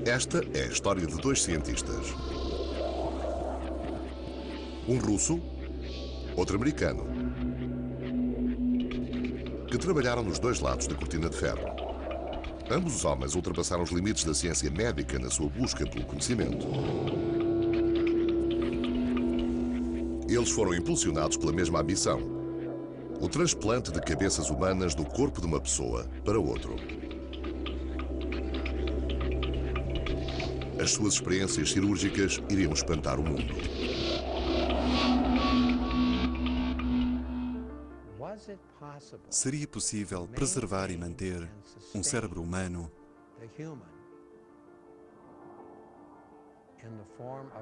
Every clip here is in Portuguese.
Esta é a história de dois cientistas. Um russo, outro americano, que trabalharam nos dois lados da cortina de ferro. Ambos os homens ultrapassaram os limites da ciência médica na sua busca pelo conhecimento. Eles foram impulsionados pela mesma ambição: o transplante de cabeças humanas do corpo de uma pessoa para outro. As suas experiências cirúrgicas iriam espantar o mundo. Seria possível preservar e manter um cérebro humano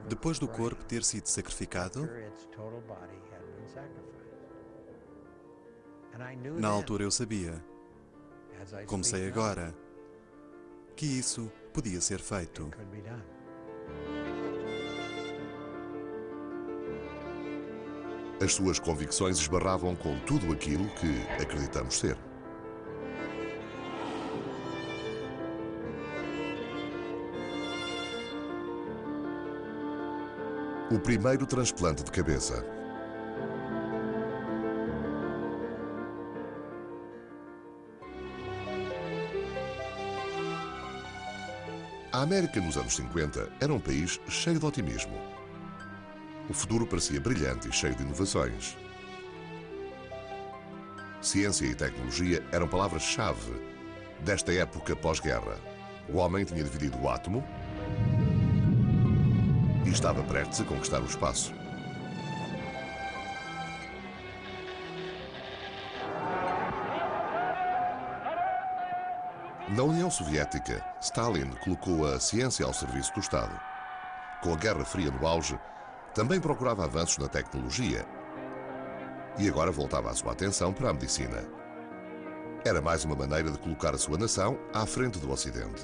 depois do corpo ter sido sacrificado? Na altura eu sabia, como sei agora, que isso podia ser feito. As suas convicções esbarravam com tudo aquilo que acreditamos ser. O primeiro transplante de cabeça. A América nos anos 50 era um país cheio de otimismo. O futuro parecia brilhante e cheio de inovações. Ciência e tecnologia eram palavras-chave desta época pós-guerra. O homem tinha dividido o átomo e estava prestes a conquistar o espaço. Na União Soviética, Stalin colocou a ciência ao serviço do Estado. Com a Guerra Fria no auge, também procurava avanços na tecnologia e agora voltava a sua atenção para a medicina. Era mais uma maneira de colocar a sua nação à frente do Ocidente.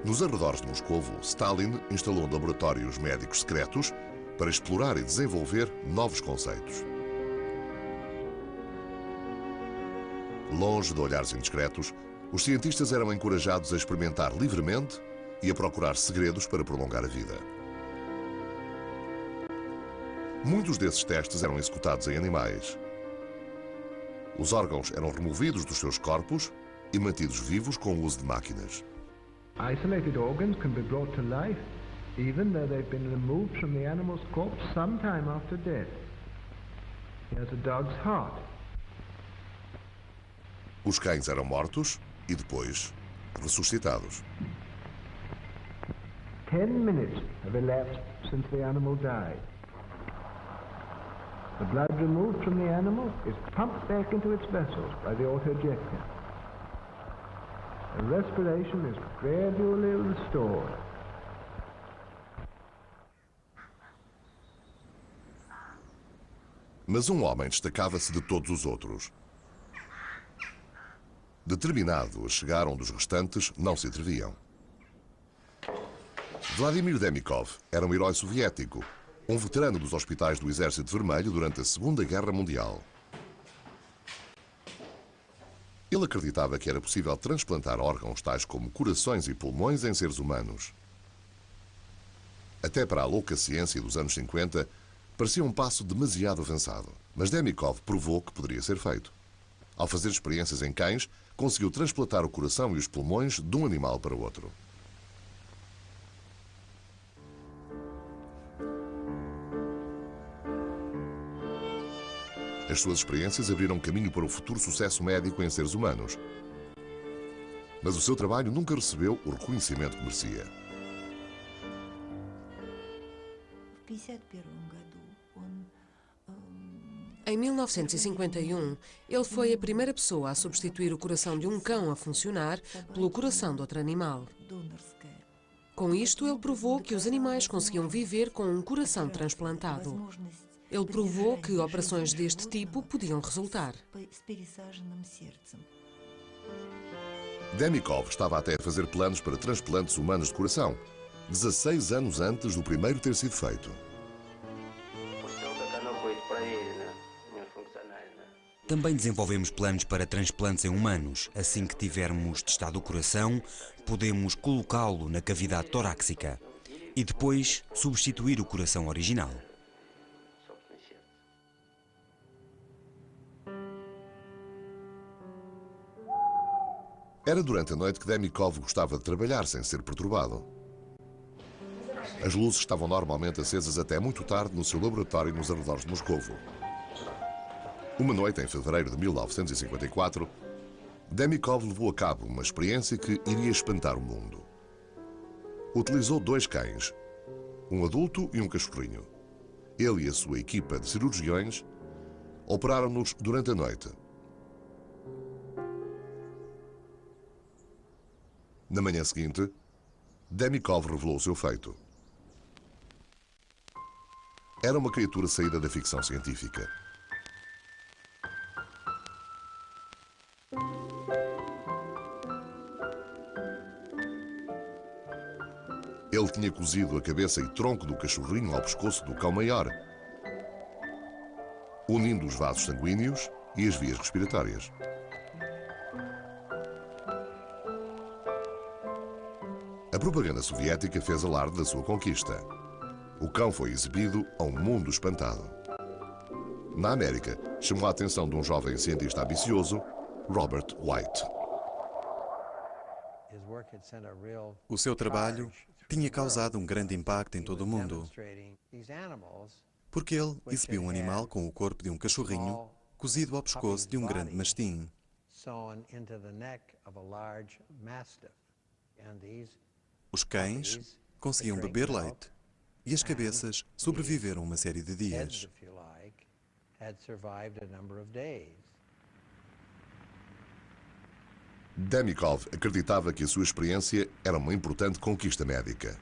Nos arredores de Moscovo, Stalin instalou laboratórios médicos secretos para explorar e desenvolver novos conceitos. Longe de olhares indiscretos, os cientistas eram encorajados a experimentar livremente e a procurar segredos para prolongar a vida. Muitos desses testes eram executados em animais. Os órgãos eram removidos dos seus corpos e mantidos vivos com o uso de máquinas. Isolated organs can be brought to life, even though they've been removed from the animal's corpse some time after death. Here's a dog's heart. Os cães eram mortos e depois ressuscitados. 10 minutes have elapsed since the animal died. The blood removed from the animal is pumped back into its vessels by the autoinjector. The respiration is gradually restored. Mas um homem destacava-se de todos os outros. Determinado a chegar onde os restantes não se atreviam. Vladimir Demikov era um herói soviético, um veterano dos hospitais do Exército Vermelho durante a Segunda Guerra Mundial. Ele acreditava que era possível transplantar órgãos tais como corações e pulmões em seres humanos. Até para a louca ciência dos anos 50, parecia um passo demasiado avançado, mas Demikov provou que poderia ser feito. Ao fazer experiências em cães, conseguiu transplantar o coração e os pulmões de um animal para o outro. As suas experiências abriram caminho para o futuro sucesso médico em seres humanos. Mas o seu trabalho nunca recebeu o reconhecimento que merecia. Em 1951, ele foi a primeira pessoa a substituir o coração de um cão a funcionar pelo coração de outro animal. Com isto, ele provou que os animais conseguiam viver com um coração transplantado. Ele provou que operações deste tipo podiam resultar. Demikov estava até a fazer planos para transplantes humanos de coração, 16 anos antes do primeiro ter sido feito. Também desenvolvemos planos para transplantes em humanos. Assim que tivermos testado o coração, podemos colocá-lo na cavidade torácica e depois substituir o coração original. Era durante a noite que Demikov gostava de trabalhar sem ser perturbado. As luzes estavam normalmente acesas até muito tarde no seu laboratório nos arredores de Moscovo. Uma noite, em fevereiro de 1954, Demikov levou a cabo uma experiência que iria espantar o mundo. Utilizou 2 cães, um adulto e um cachorrinho. Ele e a sua equipa de cirurgiões operaram-nos durante a noite. Na manhã seguinte, Demikov revelou o seu feito. Era uma criatura saída da ficção científica. Ele tinha cozido a cabeça e tronco do cachorrinho ao pescoço do cão maior, unindo os vasos sanguíneos e as vias respiratórias. A propaganda soviética fez alarde da sua conquista. O cão foi exibido a um mundo espantado. Na América, chamou a atenção de um jovem cientista ambicioso, Robert White. O seu trabalho tinha causado um grande impacto em todo o mundo, porque ele exibiu um animal com o corpo de um cachorrinho cozido ao pescoço de um grande mastim. Os cães conseguiam beber leite e as cabeças sobreviveram uma série de dias. Demikov acreditava que a sua experiência era uma importante conquista médica.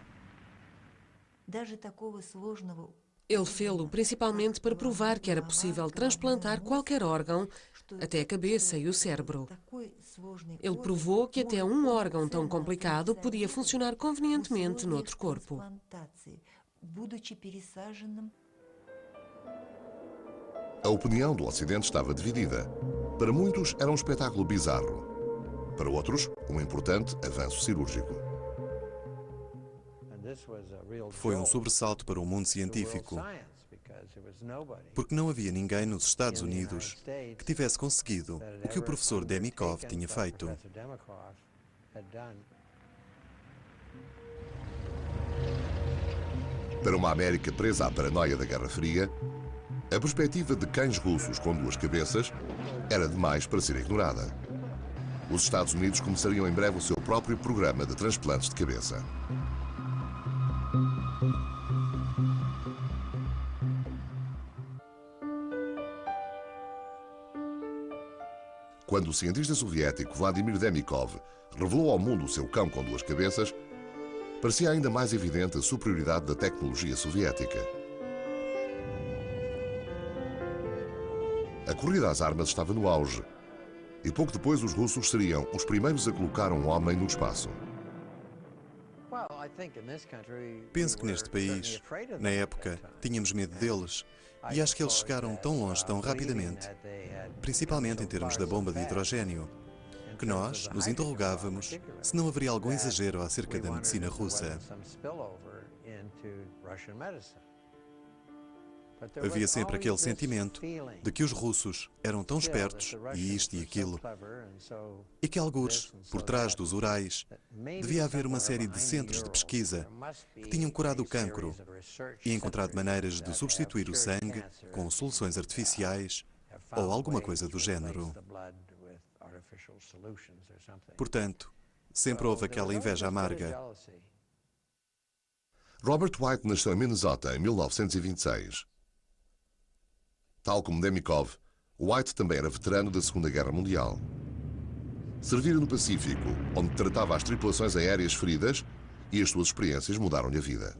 Ele fê-lo principalmente para provar que era possível transplantar qualquer órgão, até a cabeça e o cérebro. Ele provou que até um órgão tão complicado podia funcionar convenientemente noutro corpo. A opinião do Ocidente estava dividida. Para muitos era um espetáculo bizarro. Para outros, um importante avanço cirúrgico. Foi um sobressalto para o mundo científico, porque não havia ninguém nos Estados Unidos que tivesse conseguido o que o professor Demikov tinha feito. Para uma América presa à paranoia da Guerra Fria, a perspectiva de cães russos com 2 cabeças era demais para ser ignorada. Os Estados Unidos começariam em breve o seu próprio programa de transplantes de cabeça. Quando o cientista soviético Vladimir Demikov revelou ao mundo o seu cão com 2 cabeças, parecia ainda mais evidente a superioridade da tecnologia soviética. A corrida às armas estava no auge, e pouco depois os russos seriam os primeiros a colocar um homem no espaço. Penso que neste país, na época, tínhamos medo deles, e acho que eles chegaram tão longe tão rapidamente, principalmente em termos da bomba de hidrogênio, que nós nos interrogávamos se não haveria algum exagero acerca da medicina russa. Havia sempre aquele sentimento de que os russos eram tão espertos, e isto e aquilo, e que algures, por trás dos Urais, devia haver uma série de centros de pesquisa que tinham curado o cancro e encontrado maneiras de substituir o sangue com soluções artificiais ou alguma coisa do género. Portanto, sempre houve aquela inveja amarga. Robert White nasceu em Minnesota em 1926. Tal como Demikov, White também era veterano da Segunda Guerra Mundial. Servira no Pacífico, onde tratava as tripulações aéreas feridas, e as suas experiências mudaram-lhe a vida.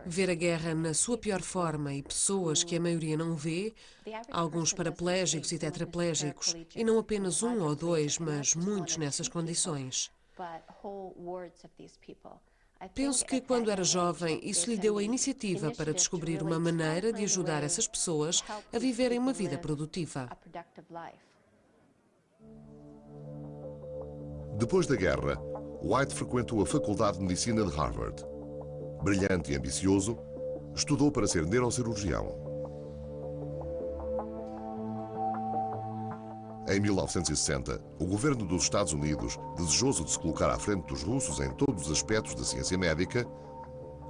Ver a guerra na sua pior forma e pessoas que a maioria não vê, alguns paraplégicos e tetraplégicos, e não apenas 1 ou 2, mas muitos nessas condições. Penso que, quando era jovem, isso lhe deu a iniciativa para descobrir uma maneira de ajudar essas pessoas a viverem uma vida produtiva. Depois da guerra, White frequentou a Faculdade de Medicina de Harvard. Brilhante e ambicioso, estudou para ser neurocirurgião. Em 1960, o governo dos Estados Unidos, desejoso de se colocar à frente dos russos em todos os aspectos da ciência médica,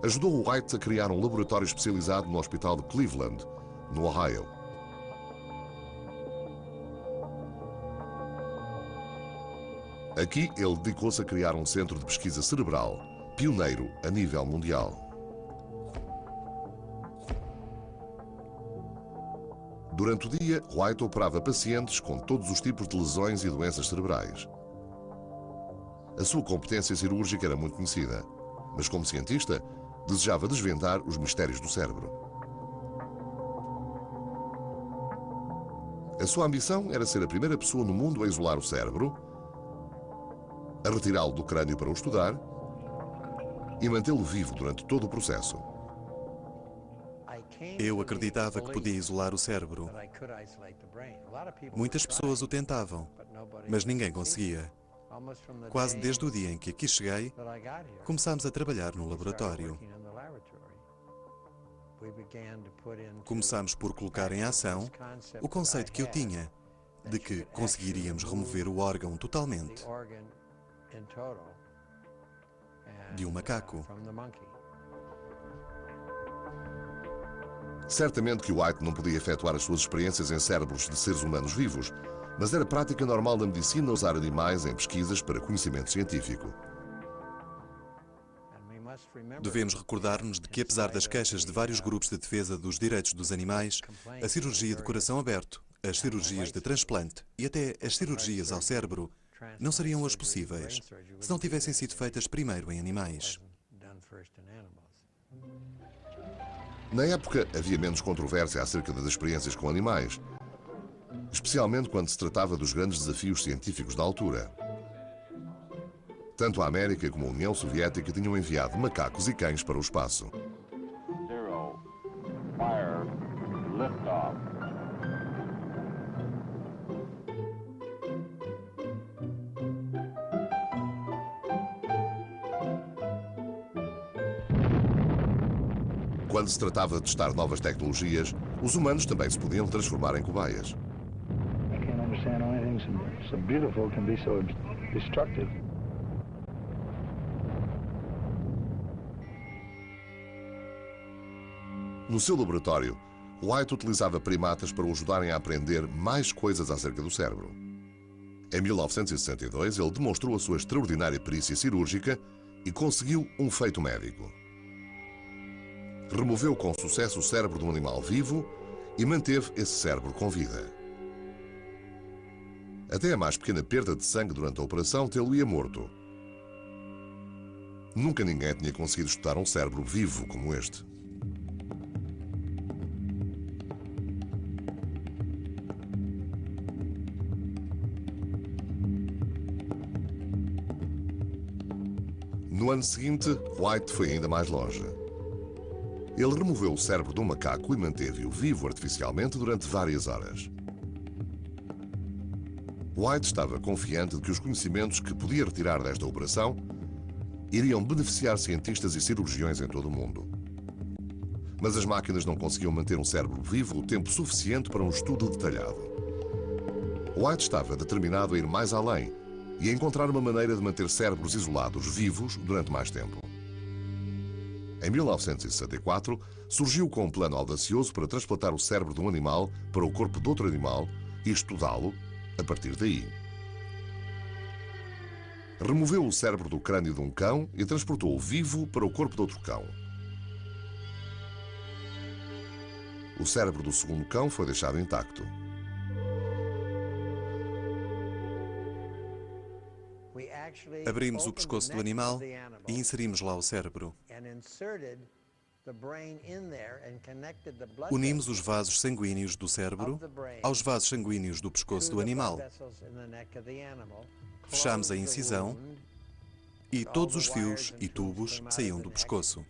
ajudou White a criar um laboratório especializado no Hospital de Cleveland, no Ohio. Aqui, ele dedicou-se a criar um centro de pesquisa cerebral, pioneiro a nível mundial. Durante o dia, White operava pacientes com todos os tipos de lesões e doenças cerebrais. A sua competência cirúrgica era muito conhecida, mas como cientista, desejava desvendar os mistérios do cérebro. A sua ambição era ser a primeira pessoa no mundo a isolar o cérebro, a retirá-lo do crânio para o estudar e mantê-lo vivo durante todo o processo. Eu acreditava que podia isolar o cérebro. Muitas pessoas o tentavam, mas ninguém conseguia. Quase desde o dia em que aqui cheguei, começámos a trabalhar no laboratório. Começámos por colocar em ação o conceito que eu tinha, de que conseguiríamos remover o órgão totalmente de um macaco. Certamente que White não podia efetuar as suas experiências em cérebros de seres humanos vivos, mas era prática normal da medicina usar animais em pesquisas para conhecimento científico. Devemos recordar-nos de que, apesar das queixas de vários grupos de defesa dos direitos dos animais, a cirurgia de coração aberto, as cirurgias de transplante e até as cirurgias ao cérebro não seriam hoje possíveis se não tivessem sido feitas primeiro em animais. Na época, havia menos controvérsia acerca das experiências com animais, especialmente quando se tratava dos grandes desafios científicos da altura. Tanto a América como a União Soviética tinham enviado macacos e cães para o espaço. Quando se tratava de testar novas tecnologias, os humanos também se podiam transformar em cobaias. No seu laboratório, White utilizava primatas para o ajudarem a aprender mais coisas acerca do cérebro. Em 1962, ele demonstrou a sua extraordinária perícia cirúrgica e conseguiu um feito médico. Removeu com sucesso o cérebro de um animal vivo e manteve esse cérebro com vida. Até a mais pequena perda de sangue durante a operação tê-lo-ia morto. Nunca ninguém tinha conseguido estudar um cérebro vivo como este. No ano seguinte, White foi ainda mais longe. Ele removeu o cérebro de um macaco e manteve-o vivo artificialmente durante várias horas. White estava confiante de que os conhecimentos que podia retirar desta operação iriam beneficiar cientistas e cirurgiões em todo o mundo. Mas as máquinas não conseguiam manter um cérebro vivo o tempo suficiente para um estudo detalhado. White estava determinado a ir mais além e a encontrar uma maneira de manter cérebros isolados vivos durante mais tempo. Em 1964, surgiu com um plano audacioso para transplantar o cérebro de um animal para o corpo de outro animal e estudá-lo a partir daí. Removeu o cérebro do crânio de um cão e transportou-o vivo para o corpo de outro cão. O cérebro do segundo cão foi deixado intacto. Abrimos o pescoço do animal e inserimos lá o cérebro. Unimos os vasos sanguíneos do cérebro aos vasos sanguíneos do pescoço do animal. Fechamos a incisão e todos os fios e tubos saíam do pescoço.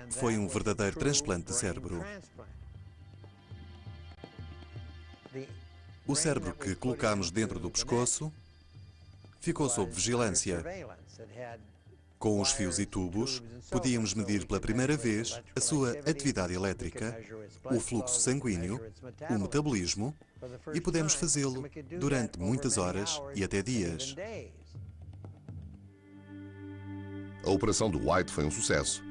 Foi um verdadeiro transplante de cérebro. O cérebro que colocámos dentro do pescoço ficou sob vigilância. Com os fios e tubos, podíamos medir pela primeira vez a sua atividade elétrica, o fluxo sanguíneo, o metabolismo, e podemos fazê-lo durante muitas horas e até dias. A operação do White foi um sucesso,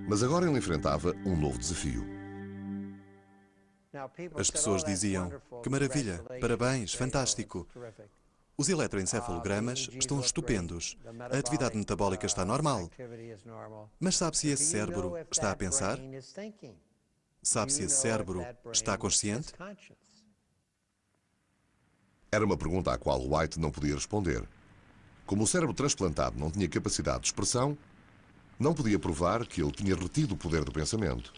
mas agora ele enfrentava um novo desafio. As pessoas diziam: "Que maravilha, parabéns, fantástico. Os eletroencefalogramas estão estupendos. A atividade metabólica está normal. Mas sabe se esse cérebro está a pensar? Sabe se esse cérebro está consciente?" Era uma pergunta à qual White não podia responder. Como o cérebro transplantado não tinha capacidade de expressão, não podia provar que ele tinha retido o poder do pensamento.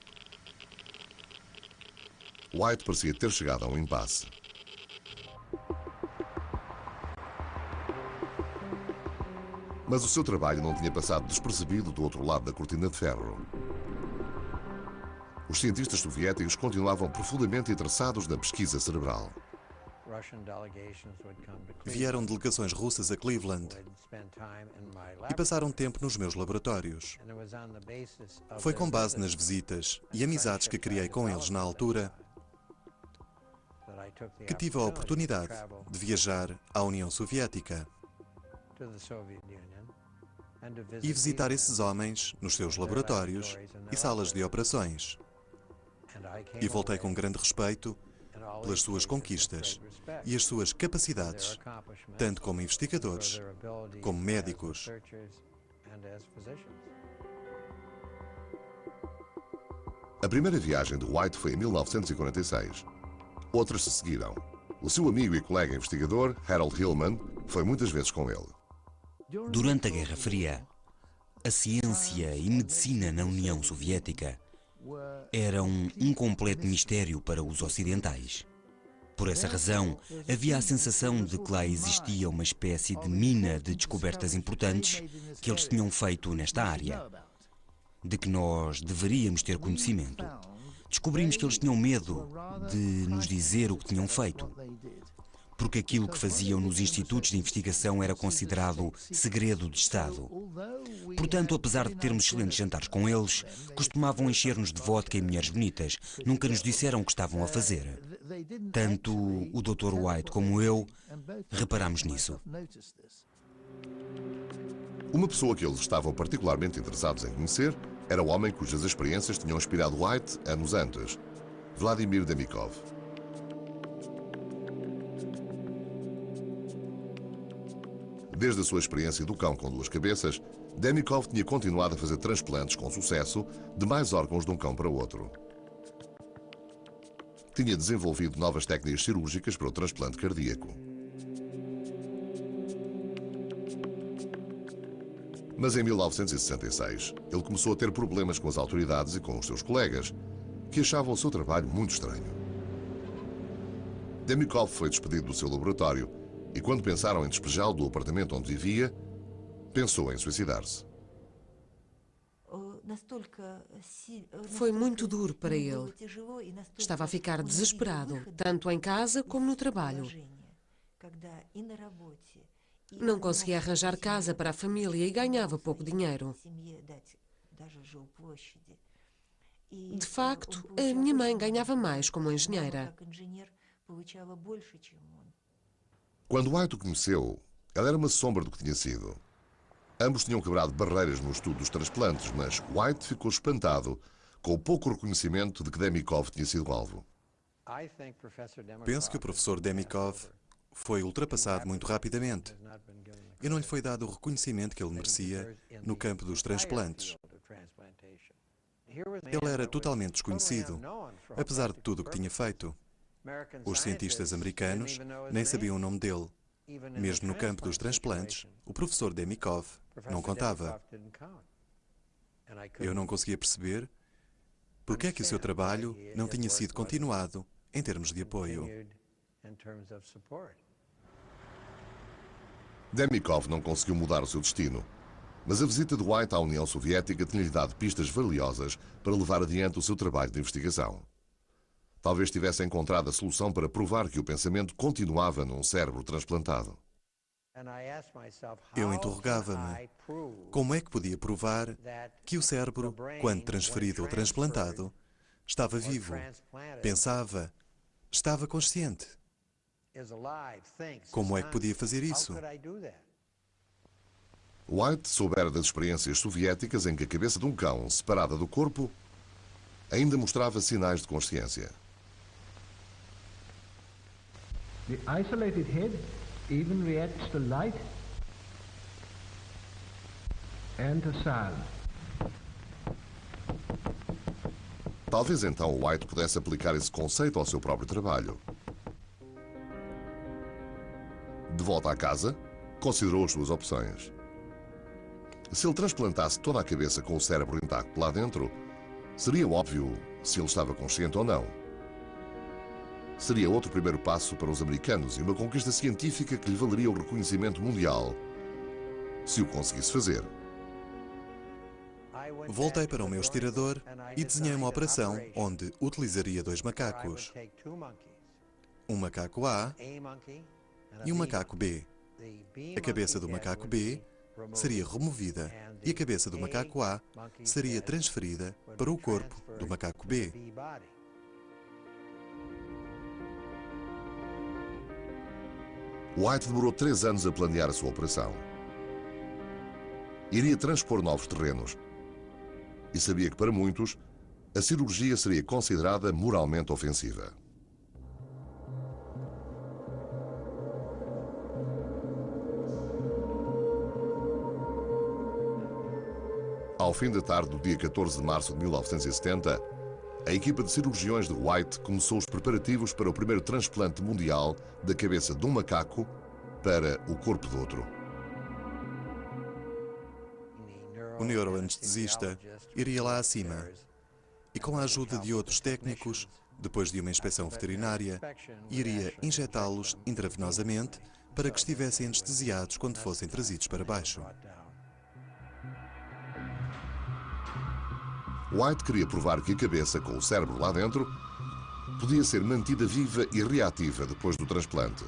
White parecia ter chegado a um impasse. Mas o seu trabalho não tinha passado despercebido do outro lado da cortina de ferro. Os cientistas soviéticos continuavam profundamente interessados na pesquisa cerebral. Vieram delegações russas a Cleveland e passaram tempo nos meus laboratórios. Foi com base nas visitas e amizades que criei com eles na altura que tive a oportunidade de viajar à União Soviética e visitar esses homens nos seus laboratórios e salas de operações. E voltei com grande respeito pelas suas conquistas e as suas capacidades, tanto como investigadores, como médicos. A primeira viagem de White foi em 1946. Outras se seguiram. O seu amigo e colega investigador, Harold Hillman, foi muitas vezes com ele. Durante a Guerra Fria, a ciência e medicina na União Soviética eram um completo mistério para os ocidentais. Por essa razão, havia a sensação de que lá existia uma espécie de mina de descobertas importantes que eles tinham feito nesta área, de que nós deveríamos ter conhecimento. Descobrimos que eles tinham medo de nos dizer o que tinham feito, porque aquilo que faziam nos institutos de investigação era considerado segredo de Estado. Portanto, apesar de termos excelentes jantares com eles, costumavam encher-nos de vodka e mulheres bonitas. Nunca nos disseram o que estavam a fazer. Tanto o Dr. White como eu reparámos nisso. Uma pessoa que eles estavam particularmente interessados em conhecer era o homem cujas experiências tinham inspirado White anos antes, Vladimir Demikov. Desde a sua experiência do cão com duas cabeças, Demikov tinha continuado a fazer transplantes com sucesso de mais órgãos de um cão para o outro. Tinha desenvolvido novas técnicas cirúrgicas para o transplante cardíaco. Mas em 1966, ele começou a ter problemas com as autoridades e com os seus colegas, que achavam o seu trabalho muito estranho. Demikov foi despedido do seu laboratório e, quando pensaram em despejá-lo do apartamento onde vivia, pensou em suicidar-se. Foi muito duro para ele. Estava a ficar desesperado, tanto em casa como no trabalho. Não conseguia arranjar casa para a família e ganhava pouco dinheiro. De facto, a minha mãe ganhava mais como engenheira. Quando White o conheceu, ela era uma sombra do que tinha sido. Ambos tinham quebrado barreiras no estudo dos transplantes, mas White ficou espantado com o pouco reconhecimento de que Demikov tinha sido alvo. Penso que o professor Demikov foi ultrapassado muito rapidamente e não lhe foi dado o reconhecimento que ele merecia no campo dos transplantes. Ele era totalmente desconhecido, apesar de tudo o que tinha feito. Os cientistas americanos nem sabiam o nome dele. Mesmo no campo dos transplantes, o professor Demikov não contava. Eu não conseguia perceber porque é que o seu trabalho não tinha sido continuado em termos de apoio. Demikov não conseguiu mudar o seu destino, mas a visita de White à União Soviética tinha-lhe dado pistas valiosas para levar adiante o seu trabalho de investigação. Talvez tivesse encontrado a solução para provar que o pensamento continuava num cérebro transplantado. Eu interrogava-me como é que podia provar que o cérebro, quando transferido ou transplantado, estava vivo, pensava, estava consciente. Como é que podia fazer isso? White soubera das experiências soviéticas em que a cabeça de um cão, separada do corpo, ainda mostrava sinais de consciência. The isolated head even reacts to light and to sound. Talvez então White pudesse aplicar esse conceito ao seu próprio trabalho. De volta à casa, considerou as suas opções. Se ele transplantasse toda a cabeça com o cérebro intacto lá dentro, seria óbvio se ele estava consciente ou não. Seria outro primeiro passo para os americanos e uma conquista científica que lhe valeria o reconhecimento mundial, se o conseguisse fazer. Voltei para o meu estirador e desenhei uma operação onde utilizaria dois macacos, um macaco A e um macaco B. A cabeça do macaco B seria removida e a cabeça do macaco A seria transferida para o corpo do macaco B. White demorou 3 anos a planear a sua operação. Iria transpor novos terrenos e sabia que, para muitos, a cirurgia seria considerada moralmente ofensiva. Ao fim da tarde do dia 14 de março de 1970, a equipa de cirurgiões de White começou os preparativos para o primeiro transplante mundial da cabeça de um macaco para o corpo do outro. O neuroanestesista iria lá acima e, com a ajuda de outros técnicos, depois de uma inspeção veterinária, iria injetá-los intravenosamente para que estivessem anestesiados quando fossem trazidos para baixo. White queria provar que a cabeça, com o cérebro lá dentro, podia ser mantida viva e reativa depois do transplante.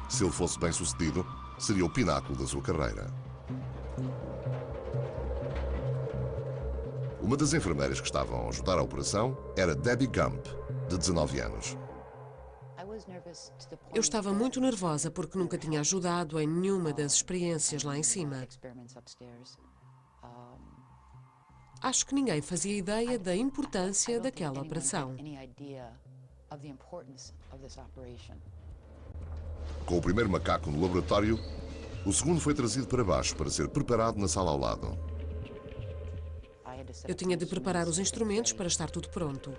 Se ele fosse bem-sucedido, seria o pináculo da sua carreira. Uma das enfermeiras que estavam a ajudar a operação era Debbie Gump, de 19 anos. Eu estava muito nervosa porque nunca tinha ajudado em nenhuma das experiências lá em cima. Acho que ninguém fazia ideia da importância daquela operação. Com o primeiro macaco no laboratório, o segundo foi trazido para baixo para ser preparado na sala ao lado. Eu tinha de preparar os instrumentos para estar tudo pronto.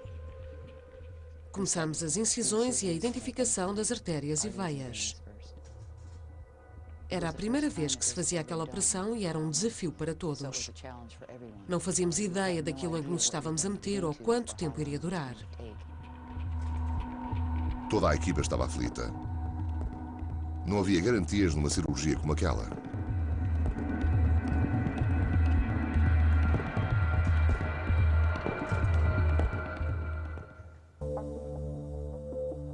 Começámos as incisões e a identificação das artérias e veias. Era a primeira vez que se fazia aquela operação e era um desafio para todos. Não fazíamos ideia daquilo em que nos estávamos a meter ou quanto tempo iria durar. Toda a equipa estava aflita. Não havia garantias numa cirurgia como aquela.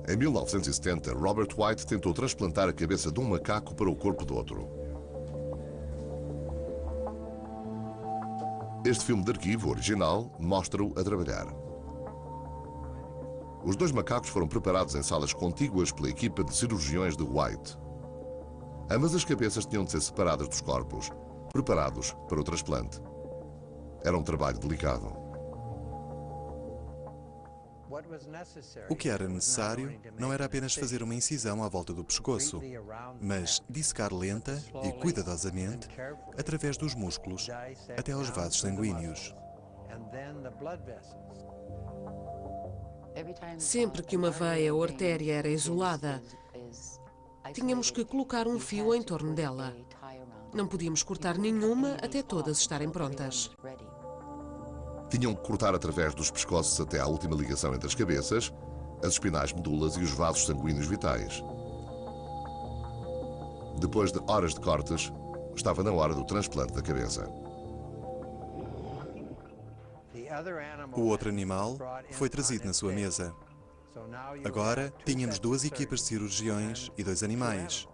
Em 1970, Robert White tentou transplantar a cabeça de um macaco para o corpo do outro. Este filme de arquivo original mostra-o a trabalhar. Os dois macacos foram preparados em salas contíguas pela equipa de cirurgiões de White. Ambas as cabeças tinham de ser separadas dos corpos, preparados para o transplante. Era um trabalho delicado. O que era necessário não era apenas fazer uma incisão à volta do pescoço, mas dissecar lenta e cuidadosamente através dos músculos até aos vasos sanguíneos. Sempre que uma veia ou artéria era isolada, tínhamos que colocar um fio em torno dela. Não podíamos cortar nenhuma até todas estarem prontas. Tinham que cortar através dos pescoços até à última ligação entre as cabeças, as espinais medulas e os vasos sanguíneos vitais. Depois de horas de cortes, estava na hora do transplante da cabeça. O outro animal foi trazido na sua mesa. Agora tínhamos 2 equipas de cirurgiões e 2 animais.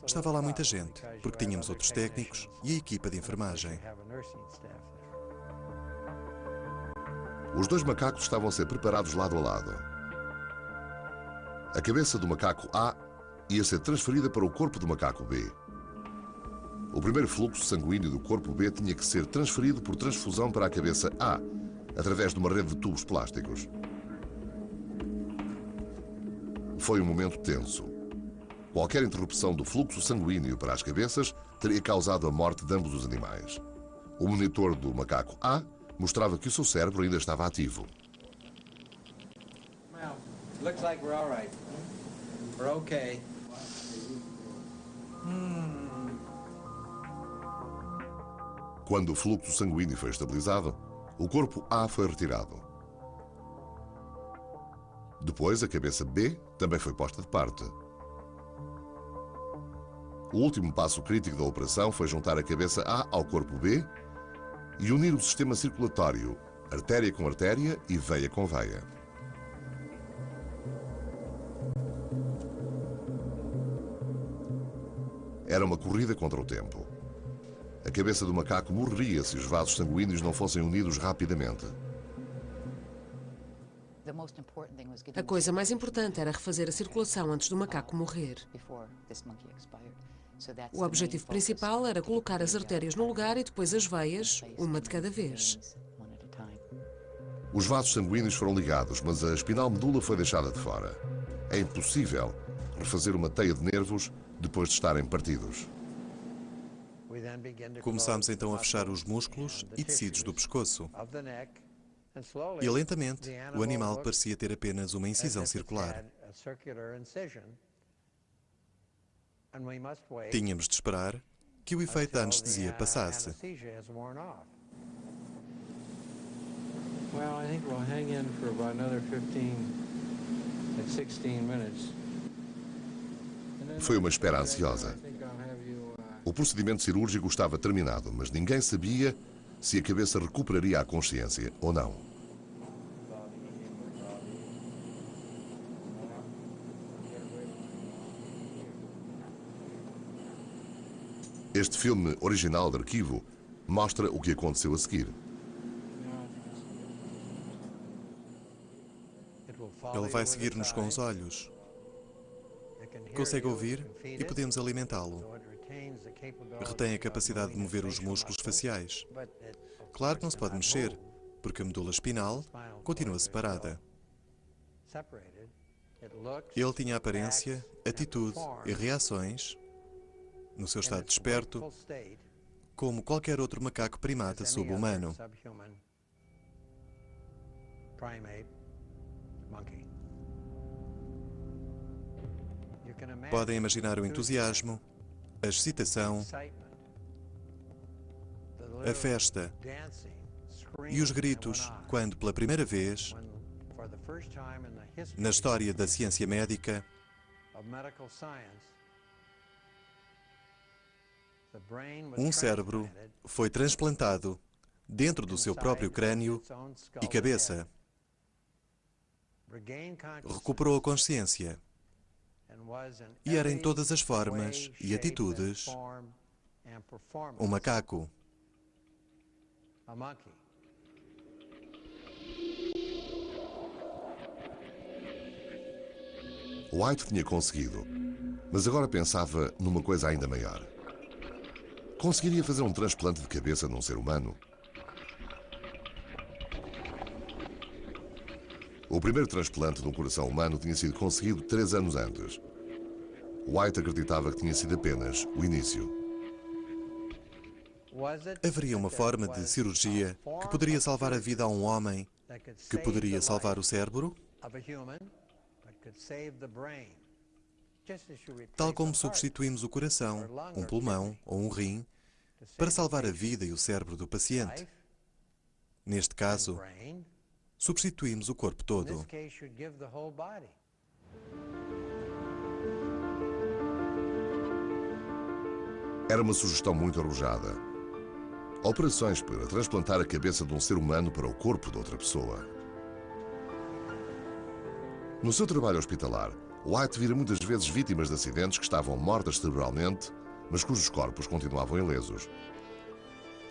Estava lá muita gente, porque tínhamos outros técnicos e a equipa de enfermagem. Os 2 macacos estavam a ser preparados lado a lado. A cabeça do macaco A ia ser transferida para o corpo do macaco B. O primeiro fluxo sanguíneo do corpo B tinha que ser transferido por transfusão para a cabeça A, através de uma rede de tubos plásticos. Foi um momento tenso. Qualquer interrupção do fluxo sanguíneo para as cabeças teria causado a morte de ambos os animais. O monitor do macaco A mostrava que o seu cérebro ainda estava ativo. Looks like we're all right. We're okay. Quando o fluxo sanguíneo foi estabilizado, o corpo A foi retirado. Depois, a cabeça B também foi posta de parte. O último passo crítico da operação foi juntar a cabeça A ao corpo B e unir o sistema circulatório, artéria com artéria e veia com veia. Era uma corrida contra o tempo. A cabeça do macaco morreria se os vasos sanguíneos não fossem unidos rapidamente. A coisa mais importante era refazer a circulação antes do macaco morrer. O objetivo principal era colocar as artérias no lugar e depois as veias, uma de cada vez. Os vasos sanguíneos foram ligados, mas a espinal medula foi deixada de fora. É impossível refazer uma teia de nervos depois de estarem partidos. Começámos então a fechar os músculos e tecidos do pescoço. E lentamente, o animal parecia ter apenas uma incisão circular. Tínhamos de esperar que o efeito da anestesia passasse. Well, I think we'll hang in for about another 15 and 16 minutes. Foi uma espera ansiosa. O procedimento cirúrgico estava terminado, mas ninguém sabia se a cabeça recuperaria a consciência ou não. Este filme original de arquivo mostra o que aconteceu a seguir. Ele vai seguir-nos com os olhos. Consegue ouvir e podemos alimentá-lo. Retém a capacidade de mover os músculos faciais. Claro que não se pode mexer, porque a medula espinal continua separada. Ele tinha aparência, atitude e reações, no seu estado desperto, como qualquer outro macaco primata sub-humano. Podem imaginar o entusiasmo, a excitação, a festa e os gritos quando, pela primeira vez, na história da ciência médica, um cérebro foi transplantado dentro do seu próprio crânio e cabeça. Recuperou a consciência e era em todas as formas e atitudes um macaco. White tinha conseguido, mas agora pensava numa coisa ainda maior. Conseguiria fazer um transplante de cabeça num ser humano? O primeiro transplante de um coração humano tinha sido conseguido 3 anos antes. White acreditava que tinha sido apenas o início. Haveria uma forma de cirurgia que poderia salvar a vida a um homem, que poderia salvar o cérebro? Tal como substituímos o coração, um pulmão ou um rim, para salvar a vida e o cérebro do paciente. Neste caso, substituímos o corpo todo. Era uma sugestão muito arrojada. Operações para transplantar a cabeça de um ser humano para o corpo de outra pessoa. No seu trabalho hospitalar, White vira muitas vezes vítimas de acidentes que estavam mortas cerebralmente, mas cujos corpos continuavam ilesos.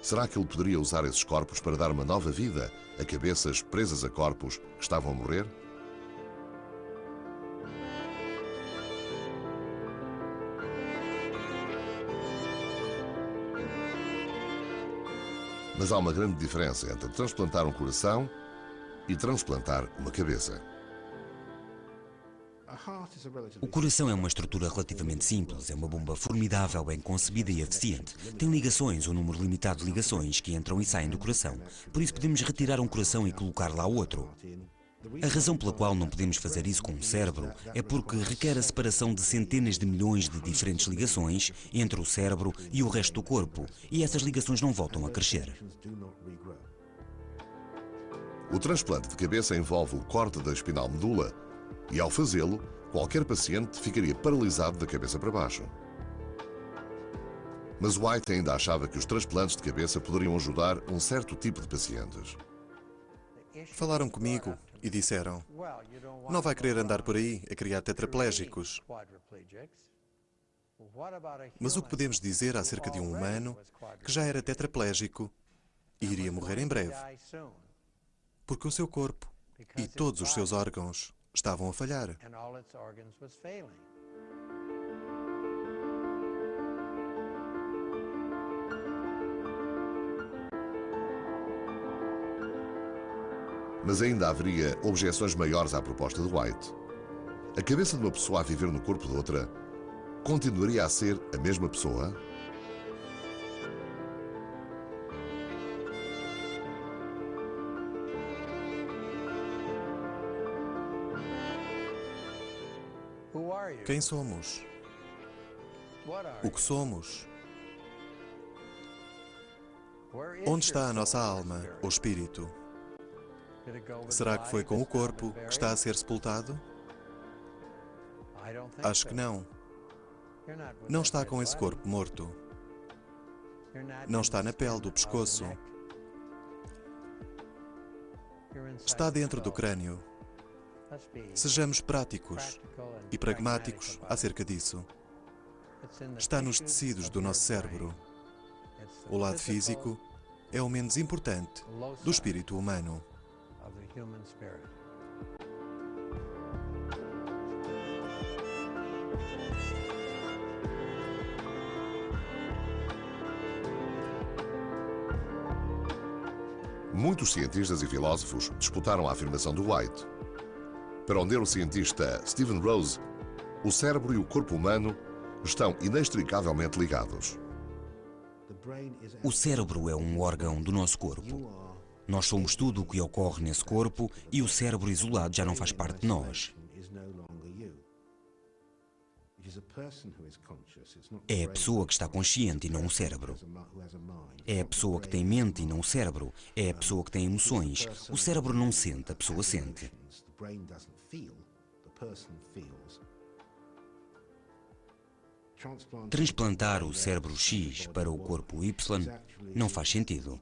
Será que ele poderia usar esses corpos para dar uma nova vida a cabeças presas a corpos que estavam a morrer? Mas há uma grande diferença entre transplantar um coração e transplantar uma cabeça. O coração é uma estrutura relativamente simples, é uma bomba formidável, bem concebida e eficiente. Tem ligações, um número limitado de ligações que entram e saem do coração. Por isso podemos retirar um coração e colocar lá outro. A razão pela qual não podemos fazer isso com o cérebro é porque requer a separação de centenas de milhões de diferentes ligações entre o cérebro e o resto do corpo, e essas ligações não voltam a crescer. O transplante de cabeça envolve o corte da espinal medula e, ao fazê-lo, qualquer paciente ficaria paralisado da cabeça para baixo. Mas White ainda achava que os transplantes de cabeça poderiam ajudar um certo tipo de pacientes. Falaram comigo e disseram: não vai querer andar por aí a criar tetraplégicos. Mas o que podemos dizer acerca de um humano que já era tetraplégico e iria morrer em breve? Porque o seu corpo e todos os seus órgãos estavam a falhar. Mas ainda haveria objeções maiores à proposta de White. A cabeça de uma pessoa a viver no corpo de outra continuaria a ser a mesma pessoa? Quem somos? O que somos? Onde está a nossa alma ou espírito? Será que foi com o corpo que está a ser sepultado? Acho que não. Não está com esse corpo morto. Não está na pele do pescoço. Está dentro do crânio. Sejamos práticos e pragmáticos acerca disso. Está nos tecidos do nosso cérebro. O lado físico é o menos importante do espírito humano. Muitos cientistas e filósofos disputaram a afirmação de White. Para o neurocientista Stephen Rose, o cérebro e o corpo humano estão inextricavelmente ligados. O cérebro é um órgão do nosso corpo. Nós somos tudo o que ocorre nesse corpo e o cérebro isolado já não faz parte de nós. É a pessoa que está consciente e não o cérebro. É a pessoa que tem mente e não o cérebro. É a pessoa que tem emoções. O cérebro não sente, a pessoa sente. Transplantar o cérebro X para o corpo Y não faz sentido,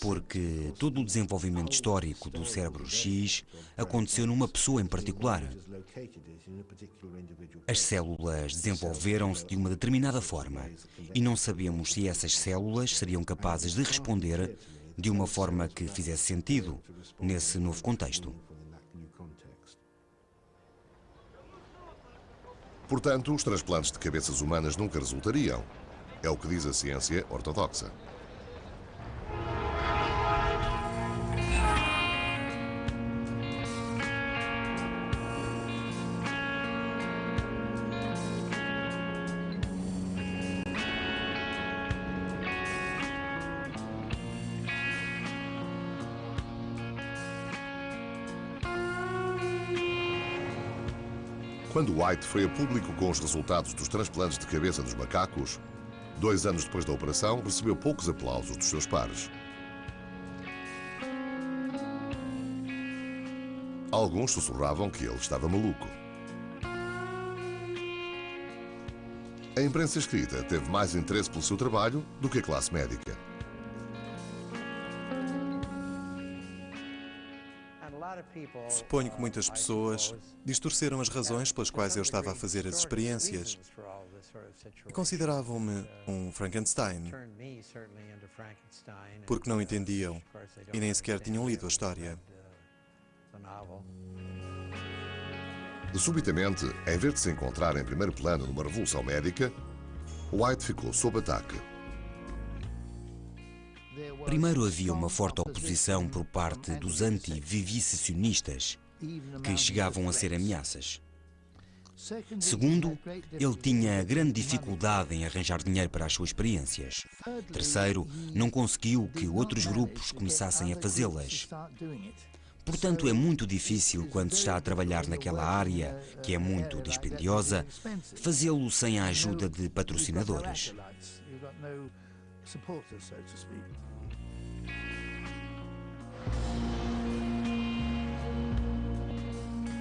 porque todo o desenvolvimento histórico do cérebro X aconteceu numa pessoa em particular. As células desenvolveram-se de uma determinada forma e não sabemos se essas células seriam capazes de responder de uma forma que fizesse sentido nesse novo contexto. Portanto, os transplantes de cabeças humanas nunca resultariam. É o que diz a ciência ortodoxa. Quando White foi a público com os resultados dos transplantes de cabeça dos macacos, 2 anos depois da operação, recebeu poucos aplausos dos seus pares. Alguns sussurravam que ele estava maluco. A imprensa escrita teve mais interesse pelo seu trabalho do que a classe médica. Suponho que muitas pessoas distorceram as razões pelas quais eu estava a fazer as experiências e consideravam-me um Frankenstein, porque não entendiam e nem sequer tinham lido a história. Subitamente, em vez de se encontrar em primeiro plano numa revolução médica, White ficou sob ataque. Primeiro havia uma forte oposição por parte dos anti-vivissecionistas, que chegavam a ser ameaças. Segundo, ele tinha grande dificuldade em arranjar dinheiro para as suas experiências. Terceiro, não conseguiu que outros grupos começassem a fazê-las. Portanto, é muito difícil, quando se está a trabalhar naquela área, que é muito dispendiosa, fazê-lo sem a ajuda de patrocinadores.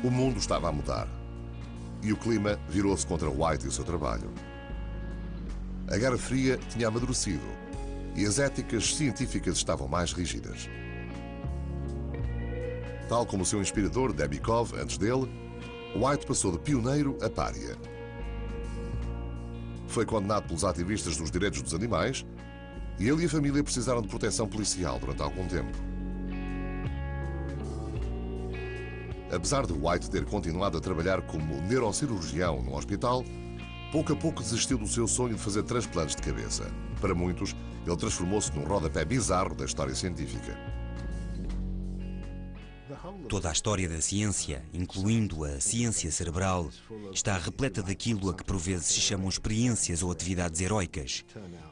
O mundo estava a mudar e o clima virou-se contra White e o seu trabalho. A Guerra Fria tinha amadurecido e as éticas científicas estavam mais rígidas. Tal como o seu inspirador, Debikov, antes dele, White passou de pioneiro a pária. Foi condenado pelos ativistas dos direitos dos animais e ele e a família precisaram de proteção policial durante algum tempo. Apesar de White ter continuado a trabalhar como neurocirurgião num hospital, pouco a pouco desistiu do seu sonho de fazer transplantes de cabeça. Para muitos, ele transformou-se num rodapé bizarro da história científica. Toda a história da ciência, incluindo a ciência cerebral, está repleta daquilo a que por vezes se chamam experiências ou atividades heroicas,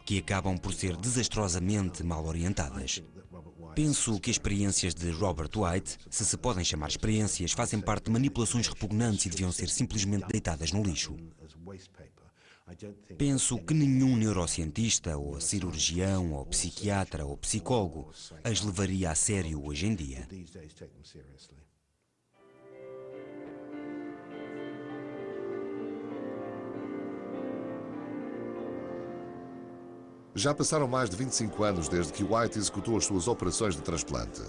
que acabam por ser desastrosamente mal orientadas. Penso que as experiências de Robert White, se podem chamar experiências, fazem parte de manipulações repugnantes e deviam ser simplesmente deitadas no lixo. Penso que nenhum neurocientista, ou cirurgião, ou psiquiatra, ou psicólogo as levaria a sério hoje em dia. Já passaram mais de 25 anos desde que White executou as suas operações de transplante.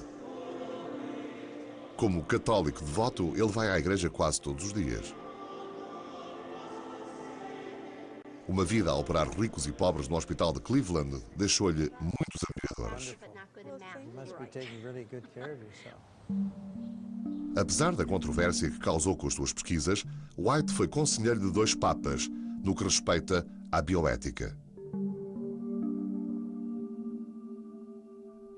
Como católico devoto, ele vai à igreja quase todos os dias. Uma vida a operar ricos e pobres no hospital de Cleveland deixou-lhe muitos admiradores. Apesar da controvérsia que causou com as suas pesquisas, White foi conselheiro de 2 papas no que respeita à bioética.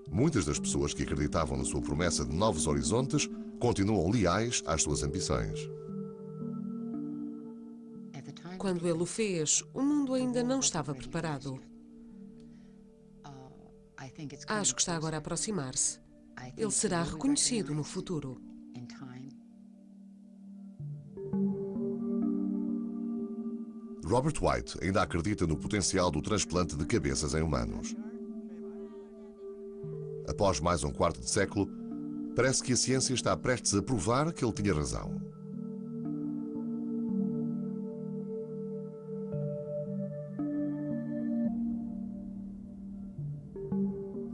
Muitas das pessoas que acreditavam na sua promessa de novos horizontes continuam leais às suas ambições. Quando ele o fez, o mundo ainda não estava preparado. Acho que está agora a aproximar-se. Ele será reconhecido no futuro. Robert White ainda acredita no potencial do transplante de cabeças em humanos. Após mais um quarto de século, parece que a ciência está prestes a provar que ele tinha razão.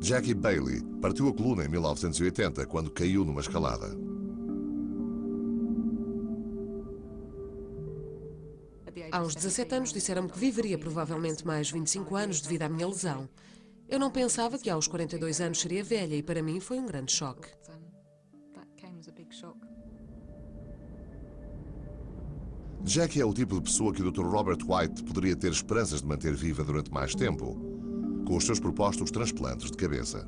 Jackie Bailey partiu a coluna em 1980 quando caiu numa escalada. Aos 17 anos disseram-me que viveria provavelmente mais 25 anos devido à minha lesão. Eu não pensava que aos 42 anos seria velha e para mim foi um grande choque. Jackie é o tipo de pessoa que o Dr. Robert White poderia ter esperanças de manter viva durante mais tempo, com os seus propostos transplantes de cabeça.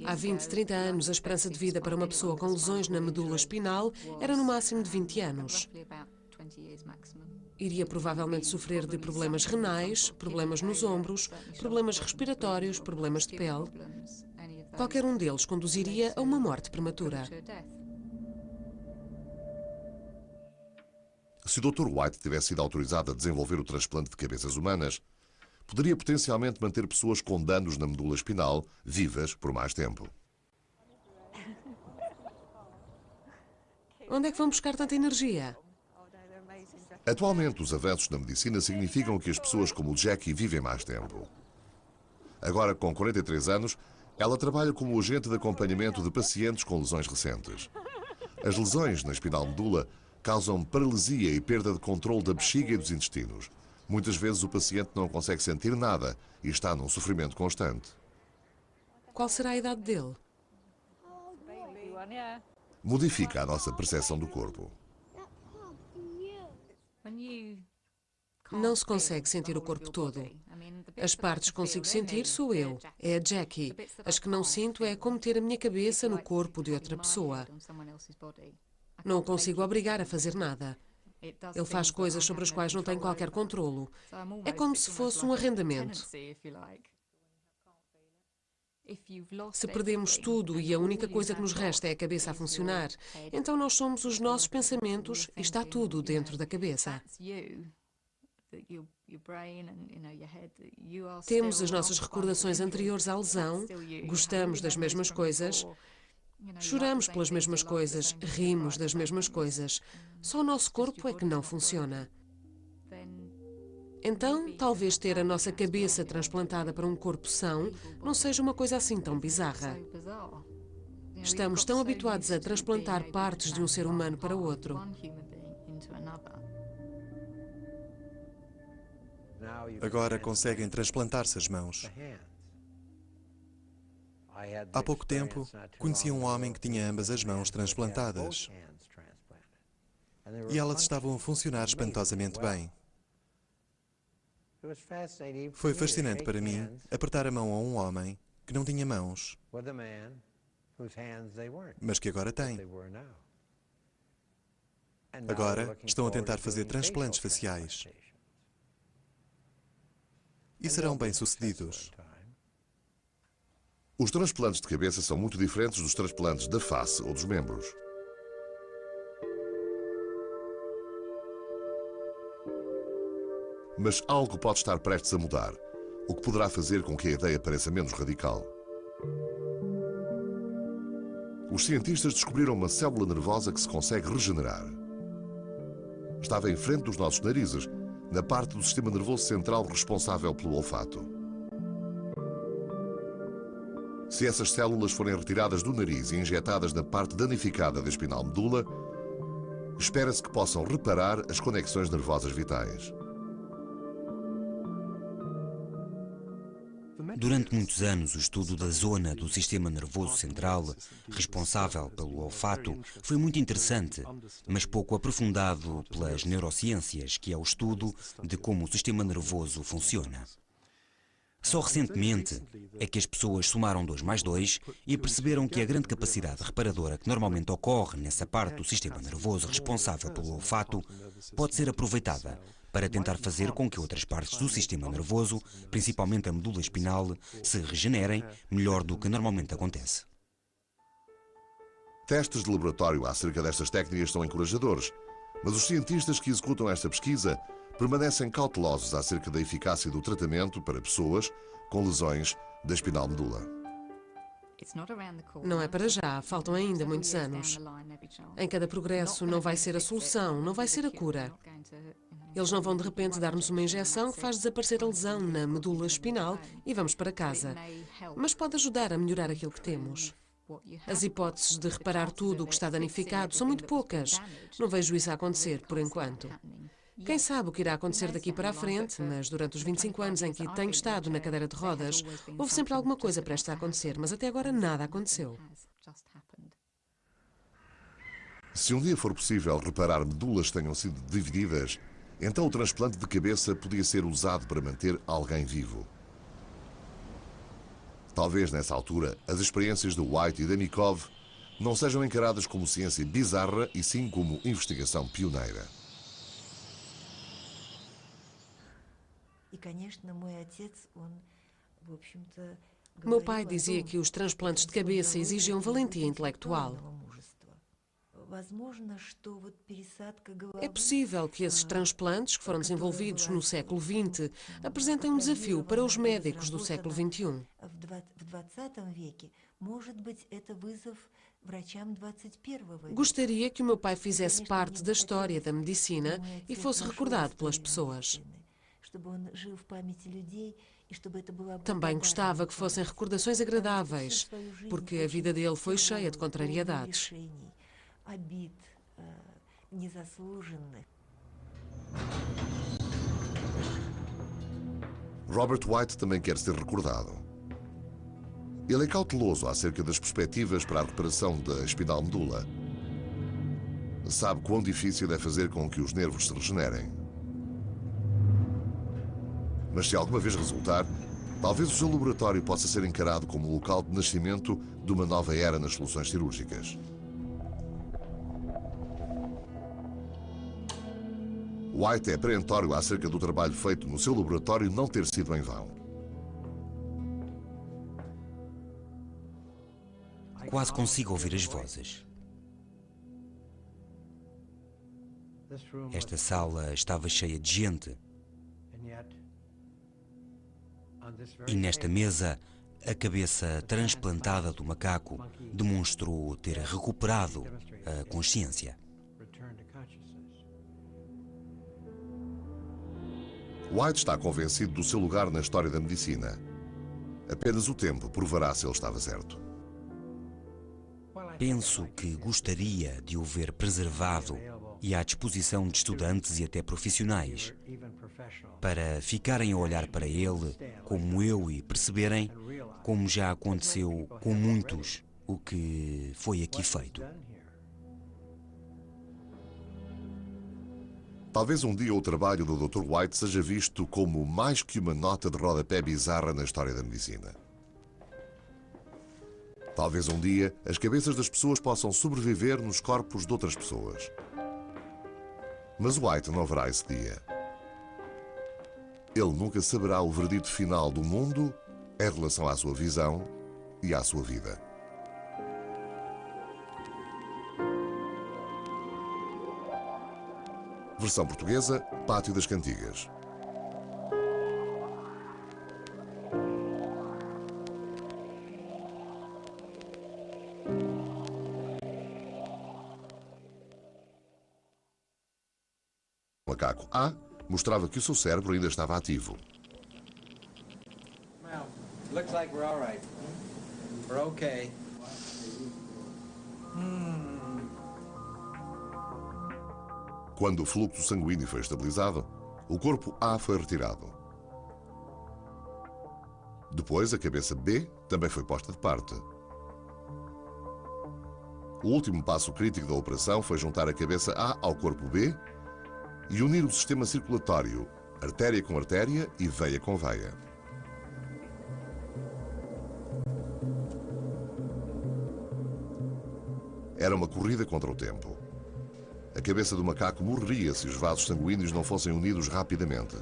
Há 20, 30 anos, a esperança de vida para uma pessoa com lesões na medula espinal era no máximo de 20 anos. Iria provavelmente sofrer de problemas renais, problemas nos ombros, problemas respiratórios, problemas de pele. Qualquer um deles conduziria a uma morte prematura. Se o Dr. White tivesse sido autorizado a desenvolver o transplante de cabeças humanas, poderia potencialmente manter pessoas com danos na medula espinal vivas por mais tempo. Onde é que vão buscar tanta energia? Atualmente, os avanços na medicina significam que as pessoas como o Jackie vivem mais tempo. Agora, com 43 anos, ela trabalha como agente de acompanhamento de pacientes com lesões recentes. As lesões na espinal medula causam paralisia e perda de controle da bexiga e dos intestinos. Muitas vezes o paciente não consegue sentir nada e está num sofrimento constante. Qual será a idade dele? Modifica a nossa percepção do corpo. Não se consegue sentir o corpo todo. As partes que consigo sentir sou eu, é a Jackie. As que não sinto é como ter a minha cabeça no corpo de outra pessoa. Não o consigo obrigar a fazer nada. Ele faz coisas sobre as quais não tenho qualquer controlo. É como se fosse um arrendamento. Se perdemos tudo e a única coisa que nos resta é a cabeça a funcionar, então nós somos os nossos pensamentos e está tudo dentro da cabeça. Temos as nossas recordações anteriores à lesão, gostamos das mesmas coisas, choramos pelas mesmas coisas, rimos das mesmas coisas. Só o nosso corpo é que não funciona. Então, talvez ter a nossa cabeça transplantada para um corpo são não seja uma coisa assim tão bizarra. Estamos tão habituados a transplantar partes de um ser humano para outro. Agora conseguem transplantar-se as mãos. Há pouco tempo, conheci um homem que tinha ambas as mãos transplantadas. E elas estavam a funcionar espantosamente bem. Foi fascinante para mim apertar a mão a um homem que não tinha mãos, mas que agora tem. Agora estão a tentar fazer transplantes faciais. E serão bem-sucedidos. Os transplantes de cabeça são muito diferentes dos transplantes da face ou dos membros. Mas algo pode estar prestes a mudar, o que poderá fazer com que a ideia pareça menos radical. Os cientistas descobriram uma célula nervosa que se consegue regenerar. Estava em frente dos nossos narizes, na parte do sistema nervoso central responsável pelo olfato. Se essas células forem retiradas do nariz e injetadas na parte danificada da espinal medula, espera-se que possam reparar as conexões nervosas vitais. Durante muitos anos, o estudo da zona do sistema nervoso central, responsável pelo olfato, foi muito interessante, mas pouco aprofundado pelas neurociências, que é o estudo de como o sistema nervoso funciona. Só recentemente é que as pessoas somaram 2 mais 2 e perceberam que a grande capacidade reparadora que normalmente ocorre nessa parte do sistema nervoso responsável pelo olfato pode ser aproveitada para tentar fazer com que outras partes do sistema nervoso, principalmente a medula espinal, se regenerem melhor do que normalmente acontece. Testes de laboratório acerca destas técnicas são encorajadores, mas os cientistas que executam esta pesquisa permanecem cautelosos acerca da eficácia do tratamento para pessoas com lesões da espinal medula. Não é para já, faltam ainda muitos anos. Em cada progresso não vai ser a solução, não vai ser a cura. Eles não vão de repente dar-nos uma injeção que faz desaparecer a lesão na medula espinal e vamos para casa. Mas pode ajudar a melhorar aquilo que temos. As hipóteses de reparar tudo o que está danificado são muito poucas. Não vejo isso a acontecer, por enquanto. Quem sabe o que irá acontecer daqui para a frente, mas durante os 25 anos em que tenho estado na cadeira de rodas, houve sempre alguma coisa prestes a acontecer, mas até agora nada aconteceu. Se um dia for possível reparar medulas que tenham sido divididas, então o transplante de cabeça podia ser usado para manter alguém vivo. Talvez nessa altura as experiências de White e Denikov não sejam encaradas como ciência bizarra e sim como investigação pioneira. Meu pai dizia que os transplantes de cabeça exigiam valentia intelectual. É possível que esses transplantes, que foram desenvolvidos no século XX, apresentem um desafio para os médicos do século XXI. Gostaria que o meu pai fizesse parte da história da medicina e fosse recordado pelas pessoas. Também gostava que fossem recordações agradáveis, porque a vida dele foi cheia de contrariedades. Robert White também quer ser recordado. Ele é cauteloso acerca das perspectivas para a recuperação da espinal medula. Sabe quão difícil é fazer com que os nervos se regenerem. Mas se alguma vez resultar, talvez o seu laboratório possa ser encarado como o local de nascimento de uma nova era nas soluções cirúrgicas. White é perentório acerca do trabalho feito no seu laboratório não ter sido em vão. Quase consigo ouvir as vozes. Esta sala estava cheia de gente. E nesta mesa, a cabeça transplantada do macaco demonstrou ter recuperado a consciência. White está convencido do seu lugar na história da medicina. Apenas o tempo provará se ele estava certo. Penso que gostaria de o ver preservado e à disposição de estudantes e até profissionais, para ficarem a olhar para ele como eu e perceberem, como já aconteceu com muitos, o que foi aqui feito. Talvez um dia o trabalho do Dr. White seja visto como mais que uma nota de rodapé bizarra na história da medicina. Talvez um dia as cabeças das pessoas possam sobreviver nos corpos de outras pessoas. Mas White não verá esse dia. Ele nunca saberá o verdito final do mundo em relação à sua visão e à sua vida. Versão portuguesa, Pátio das Cantigas. O macaco A mostrava que o seu cérebro ainda estava ativo. Well, looks like we're all right. We're okay. Quando o fluxo sanguíneo foi estabilizado, o corpo A foi retirado. Depois, a cabeça B também foi posta de parte. O último passo crítico da operação foi juntar a cabeça A ao corpo B e unir o sistema circulatório, artéria com artéria e veia com veia. Era uma corrida contra o tempo. A cabeça do macaco morreria se os vasos sanguíneos não fossem unidos rapidamente.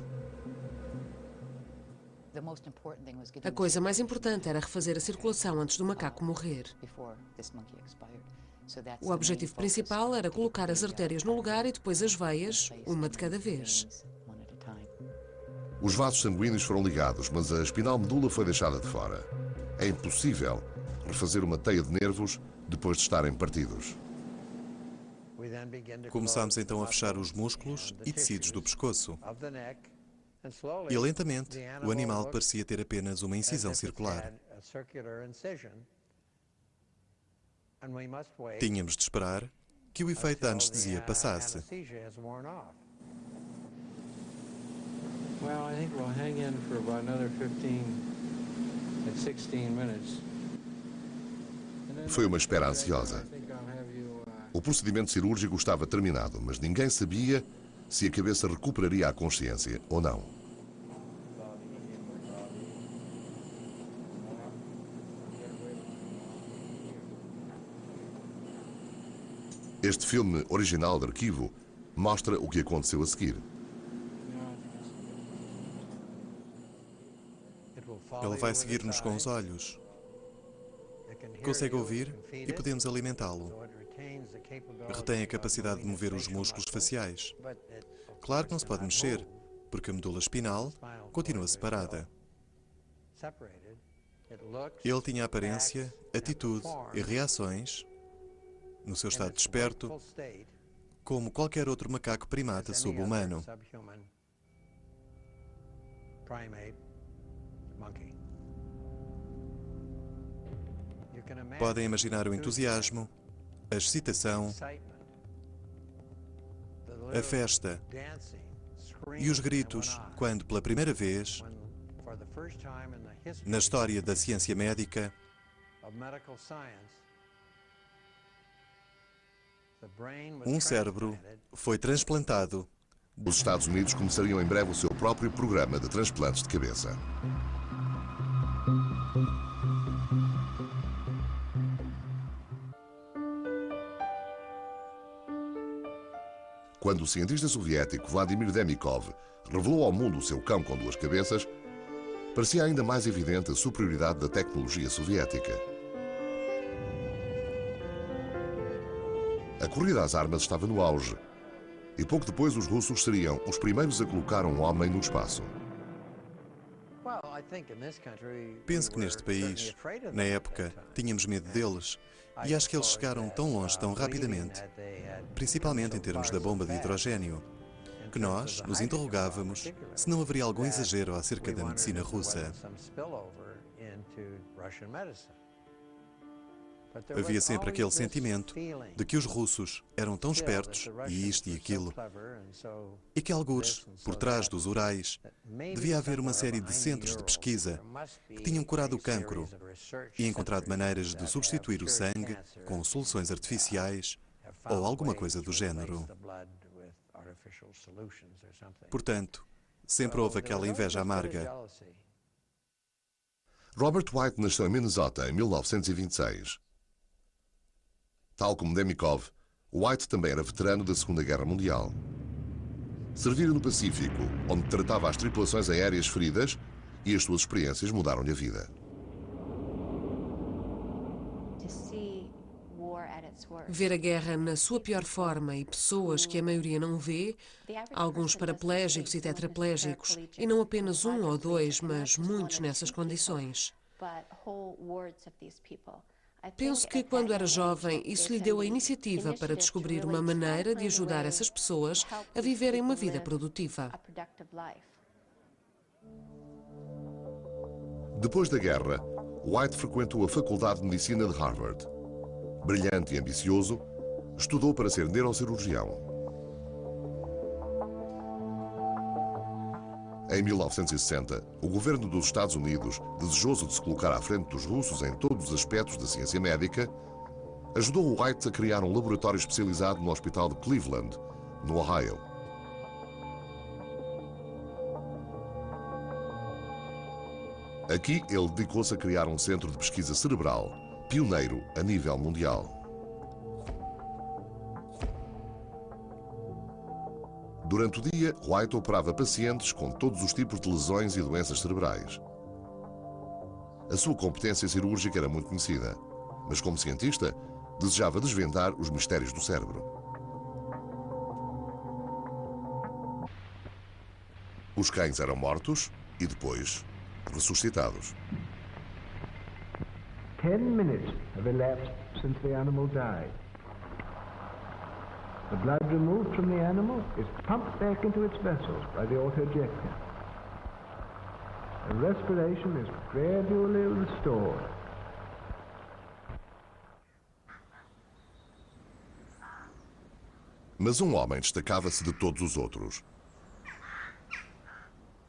A coisa mais importante era refazer a circulação antes do macaco morrer. O objetivo principal era colocar as artérias no lugar e depois as veias, uma de cada vez. Os vasos sanguíneos foram ligados, mas a espinal medula foi deixada de fora. É impossível refazer uma teia de nervos depois de estarem partidos. Começámos então a fechar os músculos e tecidos do pescoço. E lentamente, o animal parecia ter apenas uma incisão circular. Tínhamos de esperar que o efeito da anestesia passasse. Well, I think we'll hang in for about another 15 and 16 minutes. Foi uma espera ansiosa. O procedimento cirúrgico estava terminado, mas ninguém sabia se a cabeça recuperaria a consciência ou não. Este filme original de arquivo mostra o que aconteceu a seguir. Ele vai seguir-nos com os olhos. Consegue ouvir e podemos alimentá-lo. Retém a capacidade de mover os músculos faciais. Claro que não se pode mexer, porque a medula espinal continua separada. Ele tinha aparência, atitude e reações, no seu estado desperto, como qualquer outro macaco primata sub-humano. Podem imaginar o entusiasmo, a excitação, a festa e os gritos quando, pela primeira vez, na história da ciência médica, um cérebro foi transplantado. Os Estados Unidos começariam em breve o seu próprio programa de transplantes de cabeça. Quando o cientista soviético Vladimir Demikov revelou ao mundo o seu cão com duas cabeças, parecia ainda mais evidente a superioridade da tecnologia soviética. A corrida às armas estava no auge, e pouco depois os russos seriam os primeiros a colocar um homem no espaço. Penso que neste país, na época, tínhamos medo deles, e acho que eles chegaram tão longe tão rapidamente, principalmente em termos da bomba de hidrogênio, que nós nos interrogávamos se não haveria algum exagero acerca da medicina russa. Havia sempre aquele sentimento de que os russos eram tão espertos, e isto e aquilo, e que algures, por trás dos Urais, devia haver uma série de centros de pesquisa que tinham curado o cancro e encontrado maneiras de substituir o sangue com soluções artificiais ou alguma coisa do género. Portanto, sempre houve aquela inveja amarga. Robert White nasceu em Minnesota em 1926. Tal como Demikov, White também era veterano da Segunda Guerra Mundial. Servira no Pacífico, onde tratava as tripulações aéreas feridas, e as suas experiências mudaram-lhe a vida. Ver a guerra na sua pior forma e pessoas que a maioria não vê, alguns paraplégicos e tetraplégicos, e não apenas um ou dois, mas muitos nessas condições. Penso que, quando era jovem, isso lhe deu a iniciativa para descobrir uma maneira de ajudar essas pessoas a viverem uma vida produtiva. Depois da guerra, White frequentou a Faculdade de Medicina de Harvard. Brilhante e ambicioso, estudou para ser neurocirurgião. Em 1960, o governo dos Estados Unidos, desejoso de se colocar à frente dos russos em todos os aspectos da ciência médica, ajudou White a criar um laboratório especializado no Hospital de Cleveland, no Ohio. Aqui, ele dedicou-se a criar um centro de pesquisa cerebral, pioneiro a nível mundial. Durante o dia, White operava pacientes com todos os tipos de lesões e doenças cerebrais. A sua competência cirúrgica era muito conhecida, mas como cientista, desejava desvendar os mistérios do cérebro. Os cães eram mortos e depois ressuscitados. 10 minutes have elapsed since the animal died. The blood removed from the animal is pumped back into its vessels by the autoinjector. The respiration is gradually restored. Mas um homem destacava-se de todos os outros.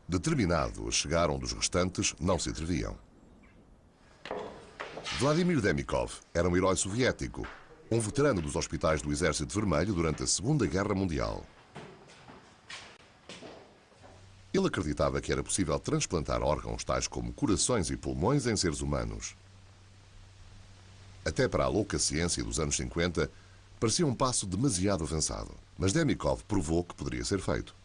Determinado a chegar onde os restantes não se atreviam. Vladimir Demikov era um herói soviético, um veterano dos hospitais do Exército Vermelho durante a Segunda Guerra Mundial. Ele acreditava que era possível transplantar órgãos tais como corações e pulmões em seres humanos. Até para a louca ciência dos anos 50, parecia um passo demasiado avançado, mas Demikov provou que poderia ser feito.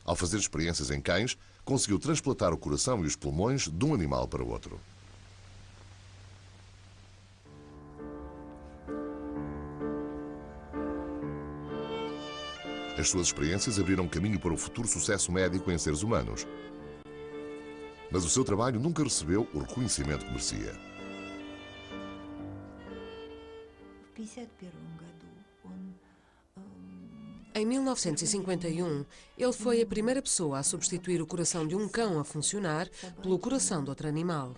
Ao fazer experiências em cães, conseguiu transplantar o coração e os pulmões de um animal para o outro. As suas experiências abriram caminho para o futuro sucesso médico em seres humanos. Mas o seu trabalho nunca recebeu o reconhecimento que merecia. Em 1951, ele foi a primeira pessoa a substituir o coração de um cão a funcionar pelo coração de outro animal.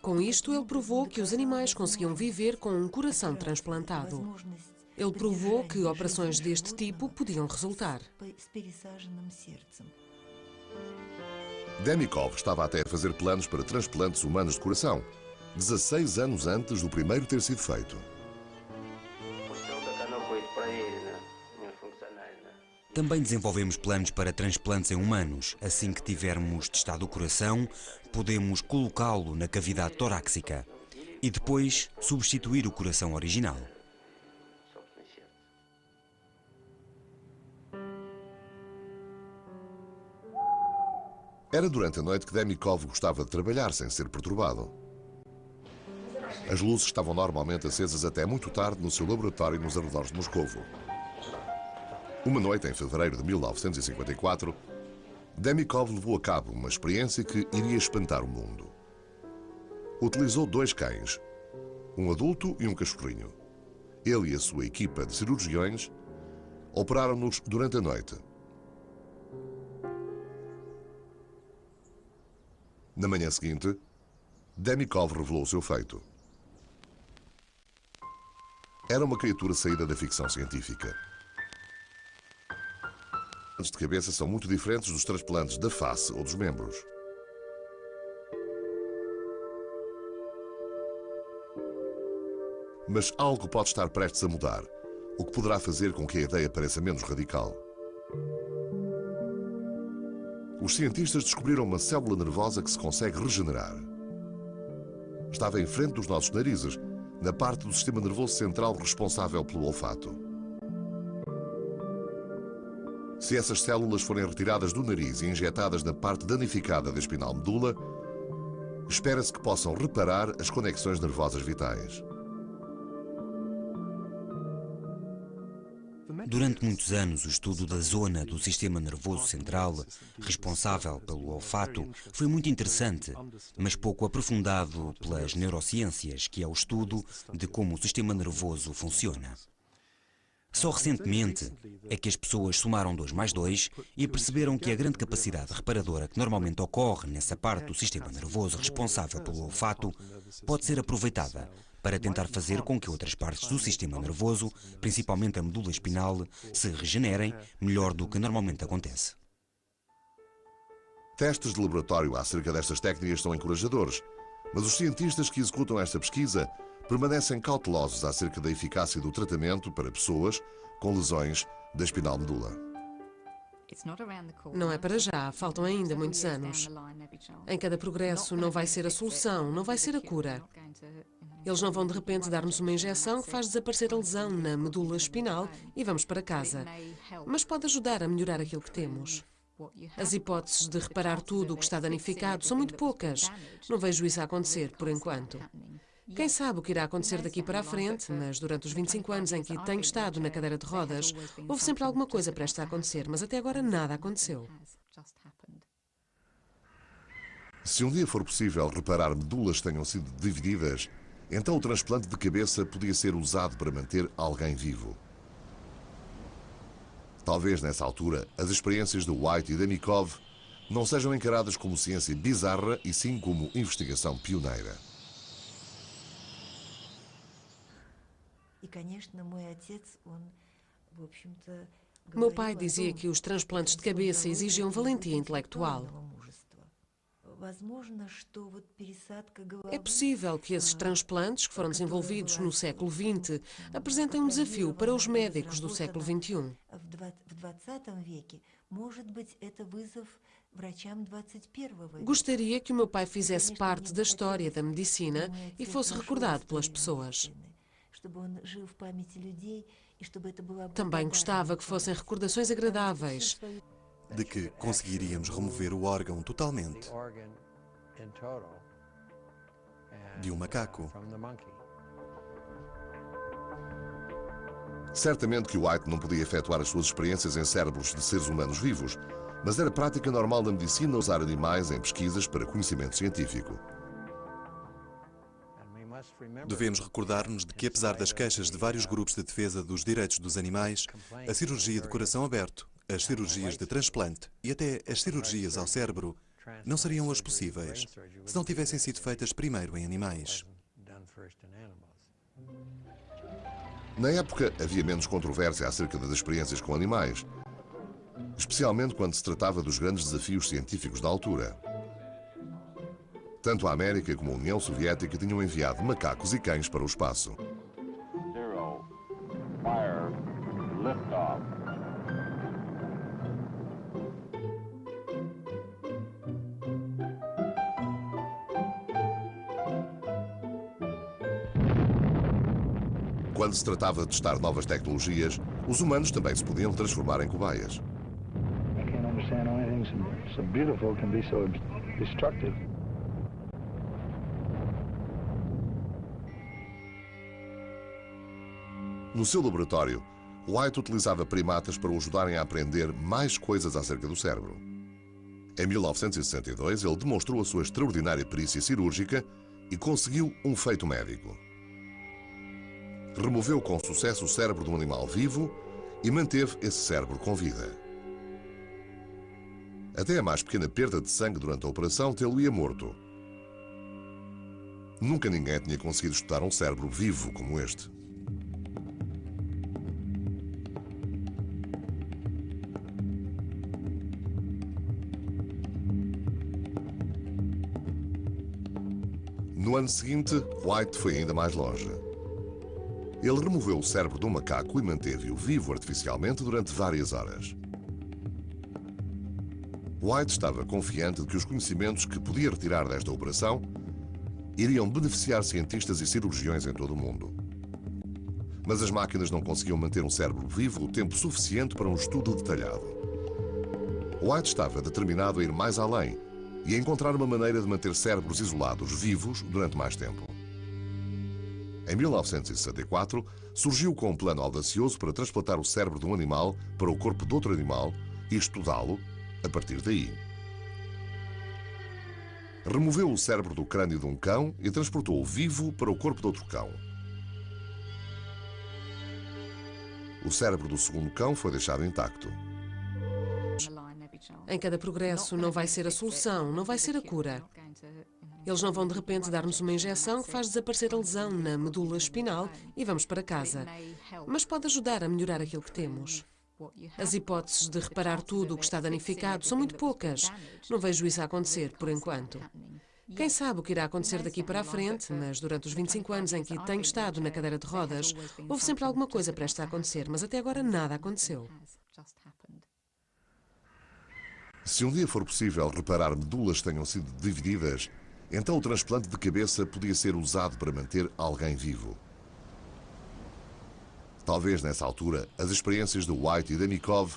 Com isto, ele provou que os animais conseguiam viver com um coração transplantado. Ele provou que operações deste tipo podiam resultar. Demikov estava até a fazer planos para transplantes humanos de coração, 16 anos antes do primeiro ter sido feito. Também desenvolvemos planos para transplantes em humanos. Assim que tivermos testado o coração, podemos colocá-lo na cavidade torácica e depois substituir o coração original. Era durante a noite que Demikov gostava de trabalhar sem ser perturbado. As luzes estavam normalmente acesas até muito tarde no seu laboratório nos arredores de Moscovo. Uma noite, em fevereiro de 1954, Demikov levou a cabo uma experiência que iria espantar o mundo. Utilizou 2 cães, um adulto e um cachorrinho. Ele e a sua equipa de cirurgiões operaram-nos durante a noite. Na manhã seguinte, Demikov revelou o seu feito. Era uma criatura saída da ficção científica. Os transplantes de cabeça são muito diferentes dos transplantes da face ou dos membros. Mas algo pode estar prestes a mudar, o que poderá fazer com que a ideia pareça menos radical. Os cientistas descobriram uma célula nervosa que se consegue regenerar. Estava em frente dos nossos narizes, na parte do sistema nervoso central responsável pelo olfato. Se essas células forem retiradas do nariz e injetadas na parte danificada da espinal medula, espera-se que possam reparar as conexões nervosas vitais. Durante muitos anos, o estudo da zona do sistema nervoso central, responsável pelo olfato, foi muito interessante, mas pouco aprofundado pelas neurociências, que é o estudo de como o sistema nervoso funciona. Só recentemente é que as pessoas somaram 2 mais 2 e perceberam que a grande capacidade reparadora que normalmente ocorre nessa parte do sistema nervoso responsável pelo olfato pode ser aproveitada para tentar fazer com que outras partes do sistema nervoso, principalmente a medula espinal, se regenerem melhor do que normalmente acontece. Testes de laboratório acerca destas técnicas são encorajadores, mas os cientistas que executam esta pesquisa permanecem cautelosos acerca da eficácia do tratamento para pessoas com lesões da espinal medula. Não é para já, faltam ainda muitos anos. Em cada progresso não vai ser a solução, não vai ser a cura. Eles não vão de repente dar-nos uma injeção que faz desaparecer a lesão na medula espinal e vamos para casa. Mas pode ajudar a melhorar aquilo que temos. As hipóteses de reparar tudo o que está danificado são muito poucas. Não vejo isso a acontecer, por enquanto. Quem sabe o que irá acontecer daqui para a frente, mas durante os 25 anos em que tenho estado na cadeira de rodas, houve sempre alguma coisa prestes a acontecer, mas até agora nada aconteceu. Se um dia for possível reparar medulas que tenham sido divididas, então o transplante de cabeça podia ser usado para manter alguém vivo. Talvez nessa altura as experiências de White e Demikov não sejam encaradas como ciência bizarra e sim como investigação pioneira. Meu pai dizia que os transplantes de cabeça exigiam valentia intelectual. É possível que esses transplantes, que foram desenvolvidos no século XX, apresentem um desafio para os médicos do século XXI. Gostaria que o meu pai fizesse parte da história da medicina e fosse recordado pelas pessoas. Também gostava que fossem recordações agradáveis. De que conseguiríamos remover o órgão totalmente de um macaco. Certamente que White não podia efetuar as suas experiências em cérebros de seres humanos vivos, mas era prática normal da medicina usar animais em pesquisas para conhecimento científico. Devemos recordar-nos de que, apesar das queixas de vários grupos de defesa dos direitos dos animais, a cirurgia de coração aberto, as cirurgias de transplante e até as cirurgias ao cérebro não seriam hoje possíveis se não tivessem sido feitas primeiro em animais. Na época, havia menos controvérsia acerca das experiências com animais, especialmente quando se tratava dos grandes desafios científicos da altura. Tanto a América como a União Soviética tinham enviado macacos e cães para o espaço. Zero. Fire. Liftoff. Quando se tratava de testar novas tecnologias, os humanos também se podiam transformar em cobaias. I can't understand how anything so beautiful can be so destructive. No seu laboratório, White utilizava primatas para o ajudarem a aprender mais coisas acerca do cérebro. Em 1962, ele demonstrou a sua extraordinária perícia cirúrgica e conseguiu um feito médico. Removeu com sucesso o cérebro de um animal vivo e manteve esse cérebro com vida. Até a mais pequena perda de sangue durante a operação tê-lo-ia morto. Nunca ninguém tinha conseguido estudar um cérebro vivo como este. No ano seguinte, White foi ainda mais longe. Ele removeu o cérebro de um macaco e manteve-o vivo artificialmente durante várias horas. White estava confiante de que os conhecimentos que podia retirar desta operação iriam beneficiar cientistas e cirurgiões em todo o mundo. Mas as máquinas não conseguiam manter um cérebro vivo o tempo suficiente para um estudo detalhado. White estava determinado a ir mais além e a encontrar uma maneira de manter cérebros isolados vivos durante mais tempo. Em 1964, surgiu com um plano audacioso para transplantar o cérebro de um animal para o corpo de outro animal e estudá-lo a partir daí. Removeu o cérebro do crânio de um cão e transportou-o vivo para o corpo de outro cão. O cérebro do segundo cão foi deixado intacto. Em cada progresso não vai ser a solução, não vai ser a cura. Eles não vão de repente dar-nos uma injeção que faz desaparecer a lesão na medula espinal e vamos para casa. Mas pode ajudar a melhorar aquilo que temos. As hipóteses de reparar tudo o que está danificado são muito poucas. Não vejo isso a acontecer, por enquanto. Quem sabe o que irá acontecer daqui para a frente, mas durante os 25 anos em que tenho estado na cadeira de rodas, houve sempre alguma coisa prestes a acontecer, mas até agora nada aconteceu. Se um dia for possível reparar medulas que tenham sido divididas, então o transplante de cabeça podia ser usado para manter alguém vivo. Talvez nessa altura as experiências de White e Demikov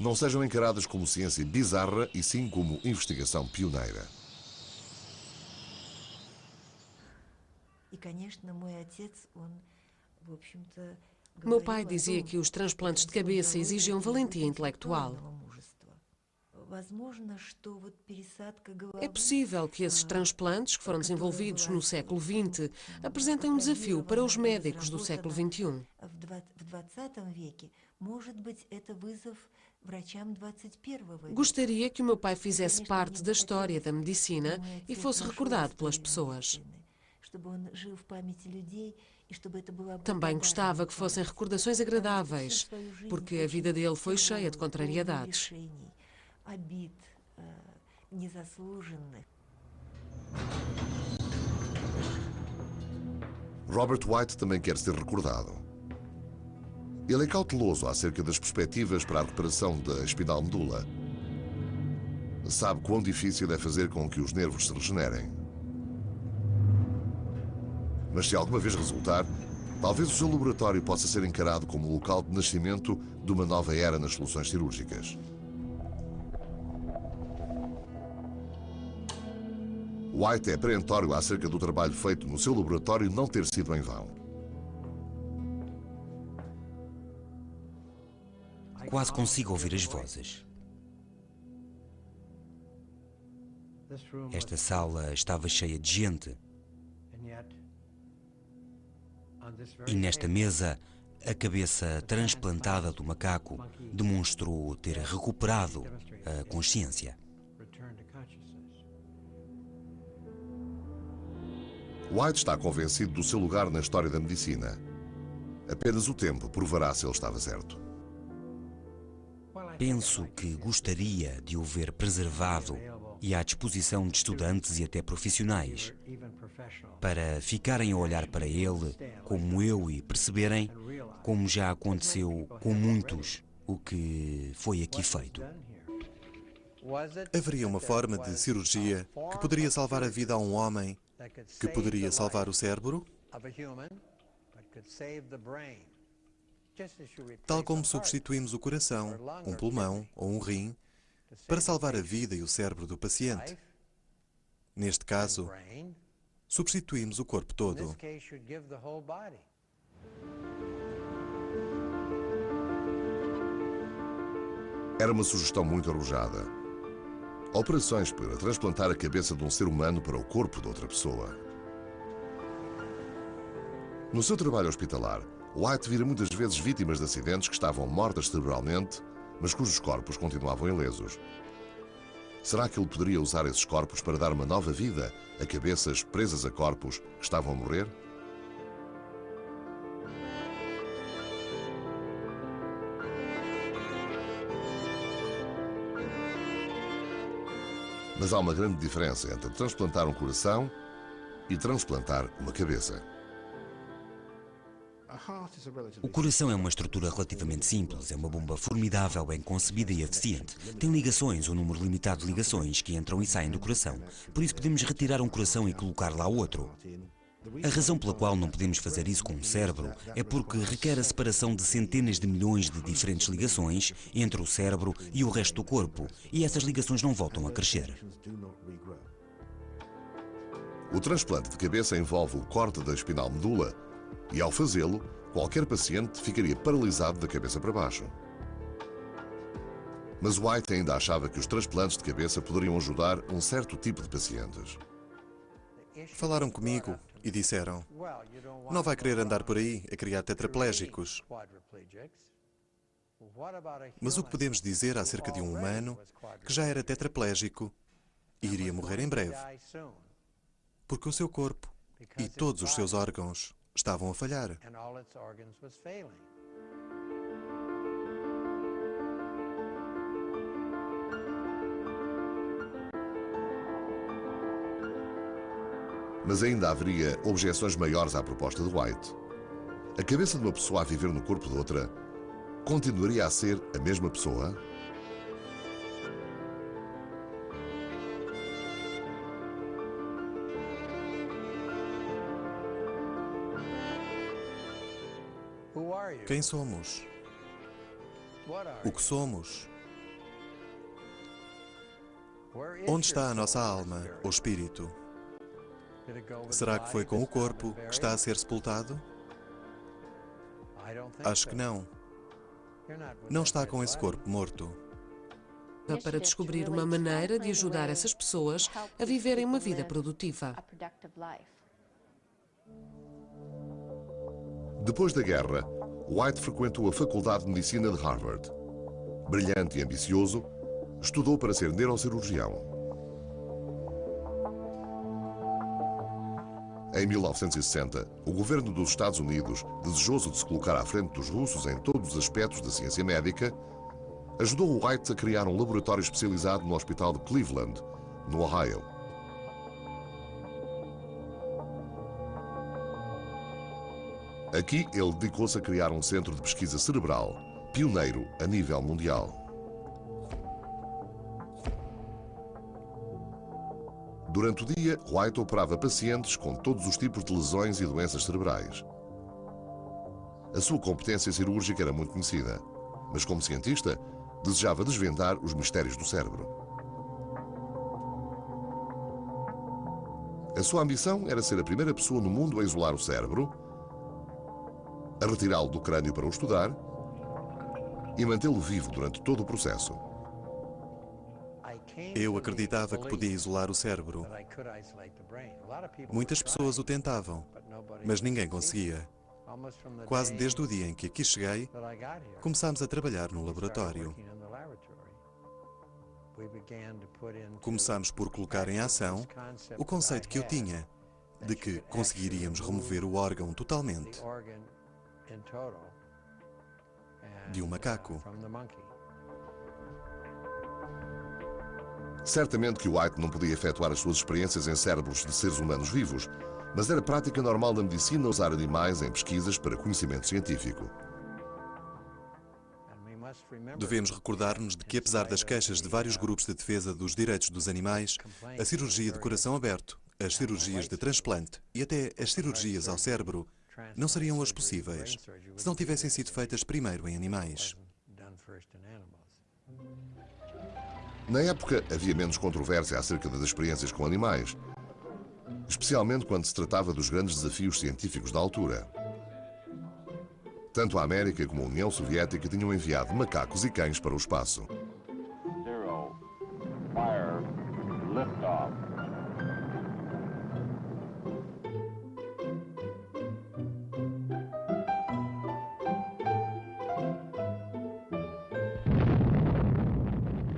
não sejam encaradas como ciência bizarra e sim como investigação pioneira. Meu pai dizia que os transplantes de cabeça exigiam valentia intelectual. É possível que esses transplantes, que foram desenvolvidos no século XX, apresentem um desafio para os médicos do século XXI. Gostaria que o meu pai fizesse parte da história da medicina e fosse recordado pelas pessoas. Também gostava que fossem recordações agradáveis, porque a vida dele foi cheia de contrariedades. Robert White também quer ser recordado. Ele é cauteloso acerca das perspectivas para a recuperação da espinal medula. Sabe quão difícil é fazer com que os nervos se regenerem. Mas se alguma vez resultar, talvez o seu laboratório possa ser encarado como o local de nascimento de uma nova era nas soluções cirúrgicas. White é perentório acerca do trabalho feito no seu laboratório não ter sido em vão. Quase consigo ouvir as vozes. Esta sala estava cheia de gente. E nesta mesa, a cabeça transplantada do macaco demonstrou ter recuperado a consciência. White está convencido do seu lugar na história da medicina. Apenas o tempo provará se ele estava certo. Penso que gostaria de o ver preservado e à disposição de estudantes e até profissionais, para ficarem a olhar para ele como eu e perceberem, como já aconteceu com muitos, o que foi aqui feito. Haveria uma forma de cirurgia que poderia salvar a vida a um homem, que poderia salvar o cérebro? Tal como substituímos o coração, um pulmão ou um rim, para salvar a vida e o cérebro do paciente. Neste caso, substituímos o corpo todo. Era uma sugestão muito arrojada. Operações para transplantar a cabeça de um ser humano para o corpo de outra pessoa. No seu trabalho hospitalar, White vira muitas vezes vítimas de acidentes que estavam mortas cerebralmente, mas cujos corpos continuavam ilesos. Será que ele poderia usar esses corpos para dar uma nova vida a cabeças presas a corpos que estavam a morrer? Mas há uma grande diferença entre transplantar um coração e transplantar uma cabeça. O coração é uma estrutura relativamente simples, é uma bomba formidável, bem concebida e eficiente. Tem ligações, um número limitado de ligações que entram e saem do coração. Por isso podemos retirar um coração e colocar lá outro. A razão pela qual não podemos fazer isso com um cérebro é porque requer a separação de centenas de milhões de diferentes ligações entre o cérebro e o resto do corpo, e essas ligações não voltam a crescer. O transplante de cabeça envolve o corte da espinal medula e, ao fazê-lo, qualquer paciente ficaria paralisado da cabeça para baixo. Mas White ainda achava que os transplantes de cabeça poderiam ajudar um certo tipo de pacientes. Falaram comigo e disseram: não vai querer andar por aí a criar tetraplégicos. Mas o que podemos dizer acerca de um humano que já era tetraplégico e iria morrer em breve? Porque o seu corpo e todos os seus órgãos estavam a falhar. Mas ainda haveria objeções maiores à proposta de White. A cabeça de uma pessoa a viver no corpo de outra continuaria a ser a mesma pessoa? Quem somos? O que somos? Onde está a nossa alma ou espírito? Será que foi com o corpo que está a ser sepultado? Acho que não. Não está com esse corpo morto. Para descobrir uma maneira de ajudar essas pessoas a viverem uma vida produtiva. Depois da guerra, White frequentou a Faculdade de Medicina de Harvard. Brilhante e ambicioso, estudou para ser neurocirurgião. Em 1960, o governo dos Estados Unidos, desejoso de se colocar à frente dos russos em todos os aspectos da ciência médica, ajudou White a criar um laboratório especializado no Hospital de Cleveland, no Ohio. Aqui, ele dedicou-se a criar um centro de pesquisa cerebral, pioneiro a nível mundial. Durante o dia, White operava pacientes com todos os tipos de lesões e doenças cerebrais. A sua competência cirúrgica era muito conhecida, mas como cientista, desejava desvendar os mistérios do cérebro. A sua ambição era ser a primeira pessoa no mundo a isolar o cérebro, a retirá-lo do crânio para o estudar e mantê-lo vivo durante todo o processo. Eu acreditava que podia isolar o cérebro. Muitas pessoas o tentavam, mas ninguém conseguia. Quase desde o dia em que aqui cheguei, começámos a trabalhar no laboratório. Começámos por colocar em ação o conceito que eu tinha, de que conseguiríamos remover o órgão totalmente de um macaco. Certamente que White não podia efetuar as suas experiências em cérebros de seres humanos vivos, mas era prática normal da medicina usar animais em pesquisas para conhecimento científico. Devemos recordar-nos de que, apesar das queixas de vários grupos de defesa dos direitos dos animais, a cirurgia de coração aberto, as cirurgias de transplante e até as cirurgias ao cérebro não seriam hoje possíveis se não tivessem sido feitas primeiro em animais. Na época, havia menos controvérsia acerca das experiências com animais, especialmente quando se tratava dos grandes desafios científicos da altura. Tanto a América como a União Soviética tinham enviado macacos e cães para o espaço. Zero. Fire. Liftoff.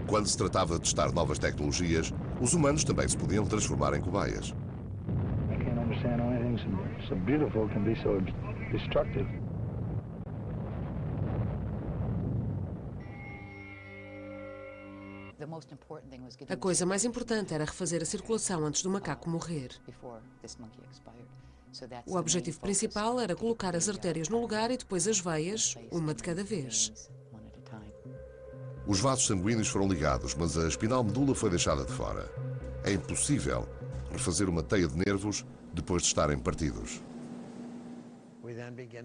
Quando se tratava de testar novas tecnologias, os humanos também se podiam transformar em cobaias. I can't understand how anything so beautiful can be so destructive. A coisa mais importante era refazer a circulação antes do macaco morrer. O objetivo principal era colocar as artérias no lugar e depois as veias, uma de cada vez. Os vasos sanguíneos foram ligados, mas a espinal medula foi deixada de fora. É impossível refazer uma teia de nervos depois de estarem partidos.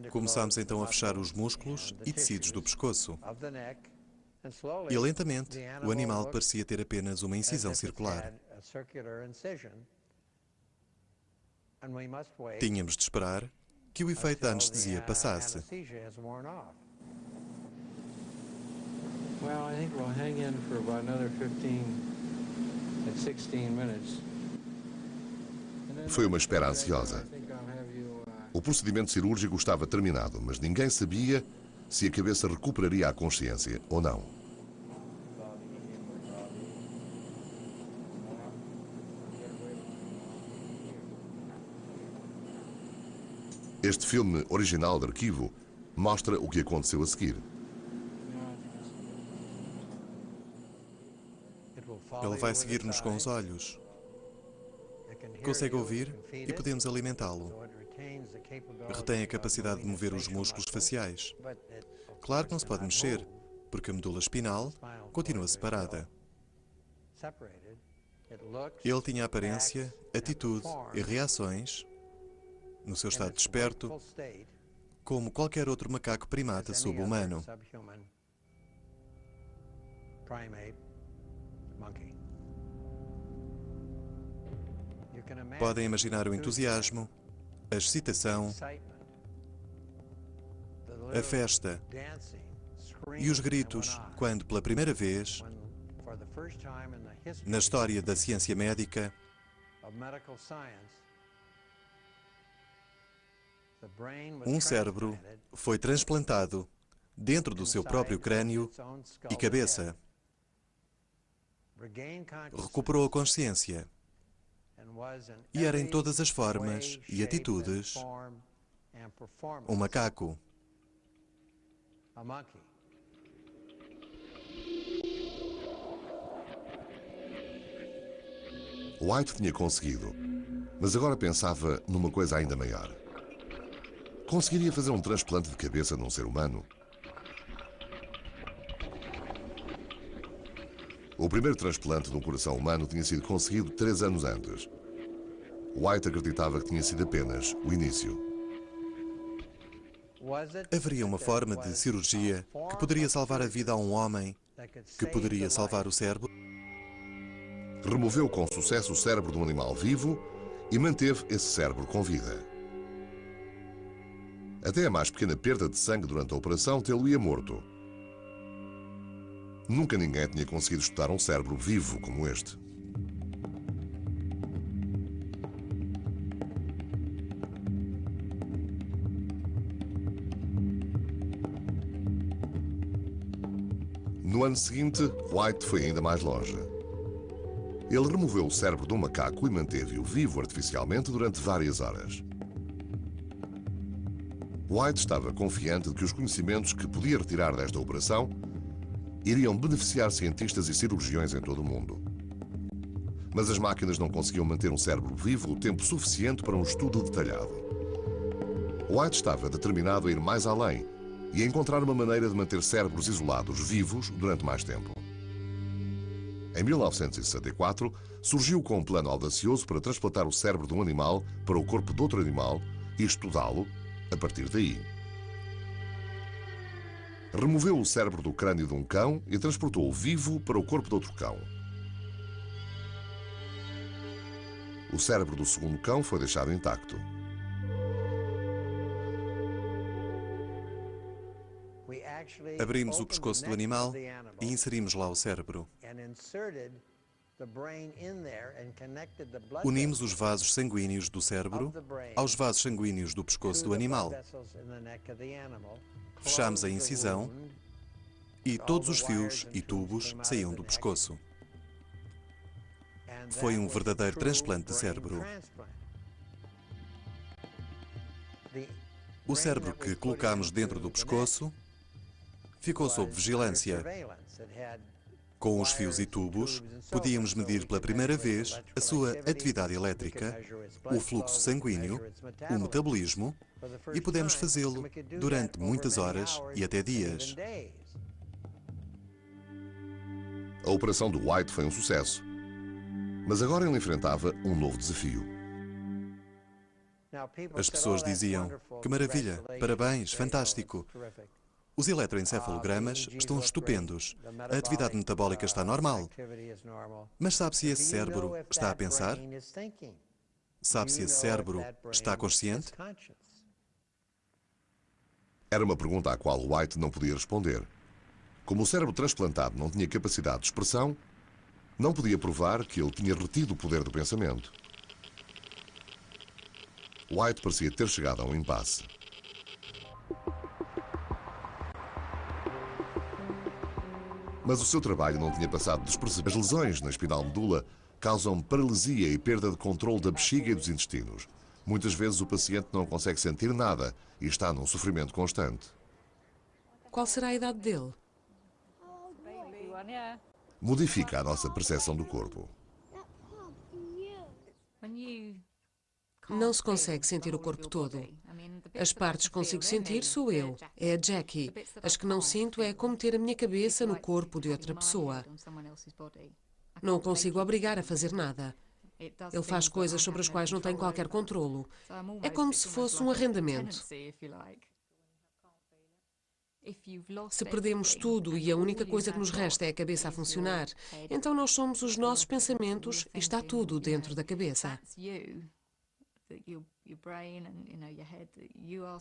Começámos então a fechar os músculos e tecidos do pescoço. E lentamente, o animal parecia ter apenas uma incisão circular. Tínhamos de esperar que o efeito da anestesia passasse. Well, I think we'll hang in for about another 15 and 16 minutes. Foi uma espera ansiosa. O procedimento cirúrgico estava terminado, mas ninguém sabia se a cabeça recuperaria a consciência ou não. Este filme original de arquivo mostra o que aconteceu a seguir. Ele vai seguir-nos com os olhos. Consegue ouvir e podemos alimentá-lo. Retém a capacidade de mover os músculos faciais. Claro que não se pode mexer, porque a medula espinal continua separada. Ele tinha aparência, atitude e reações, no seu estado desperto, como qualquer outro macaco primata sub-humano. Podem imaginar o entusiasmo, a excitação, a festa e os gritos quando, pela primeira vez, na história da ciência médica, um cérebro foi transplantado dentro do seu próprio crânio e cabeça. Recuperou a consciência e era em todas as formas e atitudes um macaco. White tinha conseguido, mas agora pensava numa coisa ainda maior. Conseguiria fazer um transplante de cabeça num ser humano? O primeiro transplante de um coração humano tinha sido conseguido 3 anos antes. White acreditava que tinha sido apenas o início. Haveria uma forma de cirurgia que poderia salvar a vida a um homem, que poderia salvar o cérebro? Removeu com sucesso o cérebro de um animal vivo e manteve esse cérebro com vida. Até a mais pequena perda de sangue durante a operação tê-lo-ia morto. Nunca ninguém tinha conseguido estudar um cérebro vivo como este. No ano seguinte, White foi ainda mais longe. Ele removeu o cérebro de um macaco e manteve-o vivo artificialmente durante várias horas. White estava confiante de que os conhecimentos que podia retirar desta operação iriam beneficiar cientistas e cirurgiões em todo o mundo. Mas as máquinas não conseguiam manter um cérebro vivo o tempo suficiente para um estudo detalhado. White estava determinado a ir mais além e a encontrar uma maneira de manter cérebros isolados vivos durante mais tempo. Em 1964, surgiu com um plano audacioso para transplantar o cérebro de um animal para o corpo de outro animal e estudá-lo a partir daí. Removeu o cérebro do crânio de um cão e transportou-o vivo para o corpo de outro cão. O cérebro do segundo cão foi deixado intacto. Abrimos o pescoço do animal e inserimos lá o cérebro. Unimos os vasos sanguíneos do cérebro aos vasos sanguíneos do pescoço do animal. Fechamos a incisão e todos os fios e tubos saíam do pescoço. Foi um verdadeiro transplante de cérebro. O cérebro que colocámos dentro do pescoço ficou sob vigilância. Com os fios e tubos, podíamos medir pela primeira vez a sua atividade elétrica, o fluxo sanguíneo, o metabolismo, e podemos fazê-lo durante muitas horas e até dias. A operação do White foi um sucesso, mas agora ele enfrentava um novo desafio. As pessoas diziam: "Que maravilha, parabéns, fantástico. Os eletroencefalogramas estão estupendos. A atividade metabólica está normal. Mas sabe se esse cérebro está a pensar? Sabe se esse cérebro está consciente?" Era uma pergunta à qual White não podia responder. Como o cérebro transplantado não tinha capacidade de expressão, não podia provar que ele tinha retido o poder do pensamento. White parecia ter chegado a um impasse. Mas o seu trabalho não tinha passado despercebido. As lesões na espinal medula causam paralisia e perda de controle da bexiga e dos intestinos. Muitas vezes o paciente não consegue sentir nada e está num sofrimento constante. Qual será a idade dele? Modifica a nossa percepção do corpo. Não se consegue sentir o corpo todo. As partes que consigo sentir sou eu, é a Jackie. As que não sinto é como ter a minha cabeça no corpo de outra pessoa. Não o consigo obrigar a fazer nada. Ele faz coisas sobre as quais não tenho qualquer controlo. É como se fosse um arrendamento. Se perdemos tudo e a única coisa que nos resta é a cabeça a funcionar, então nós somos os nossos pensamentos e está tudo dentro da cabeça.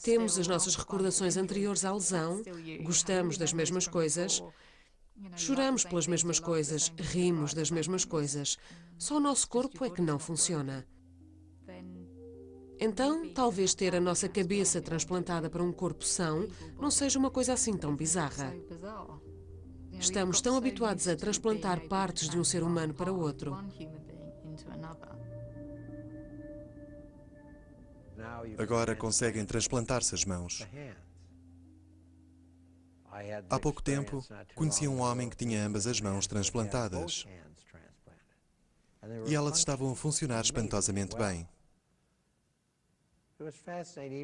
Temos as nossas recordações anteriores à lesão, gostamos das mesmas coisas, choramos pelas mesmas coisas, rimos das mesmas coisas. Só o nosso corpo é que não funciona. Então, talvez ter a nossa cabeça transplantada para um corpo são não seja uma coisa assim tão bizarra. Estamos tão habituados a transplantar partes de um ser humano para outro. Agora conseguem transplantar-se as mãos. Há pouco tempo, conheci um homem que tinha ambas as mãos transplantadas. E elas estavam a funcionar espantosamente bem.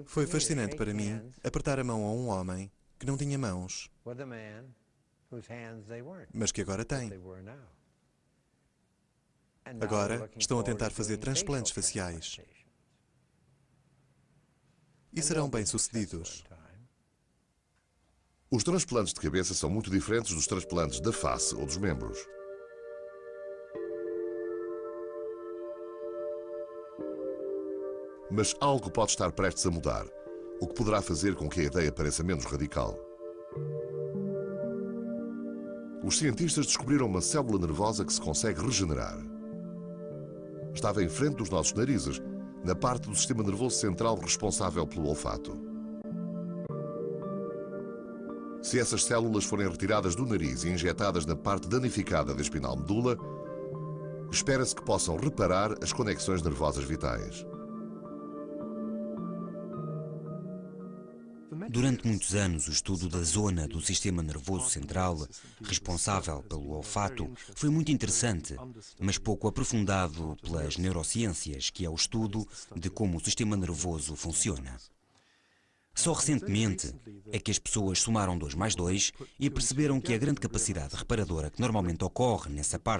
Foi fascinante para mim apertar a mão a um homem que não tinha mãos, mas que agora tem. Agora estão a tentar fazer transplantes faciais. E serão bem-sucedidos. Os transplantes de cabeça são muito diferentes dos transplantes da face ou dos membros. Mas algo pode estar prestes a mudar, o que poderá fazer com que a ideia pareça menos radical. os cientistas descobriram uma célula nervosa que se consegue regenerar. Estava em frente dos nossos narizes, na parte do sistema nervoso central responsável pelo olfato. Se essas células forem retiradas do nariz e injetadas na parte danificada da espinal medula, espera-se que possam reparar as conexões nervosas vitais. Durante muitos anos, o estudo da zona do sistema nervoso central, responsável pelo olfato, foi muito interessante, mas pouco aprofundado pelas neurociências, que é o estudo de como o sistema nervoso funciona. Só recentemente é que as pessoas somaram 2 mais 2 e perceberam que a grande capacidade reparadora que normalmente ocorre nessa parte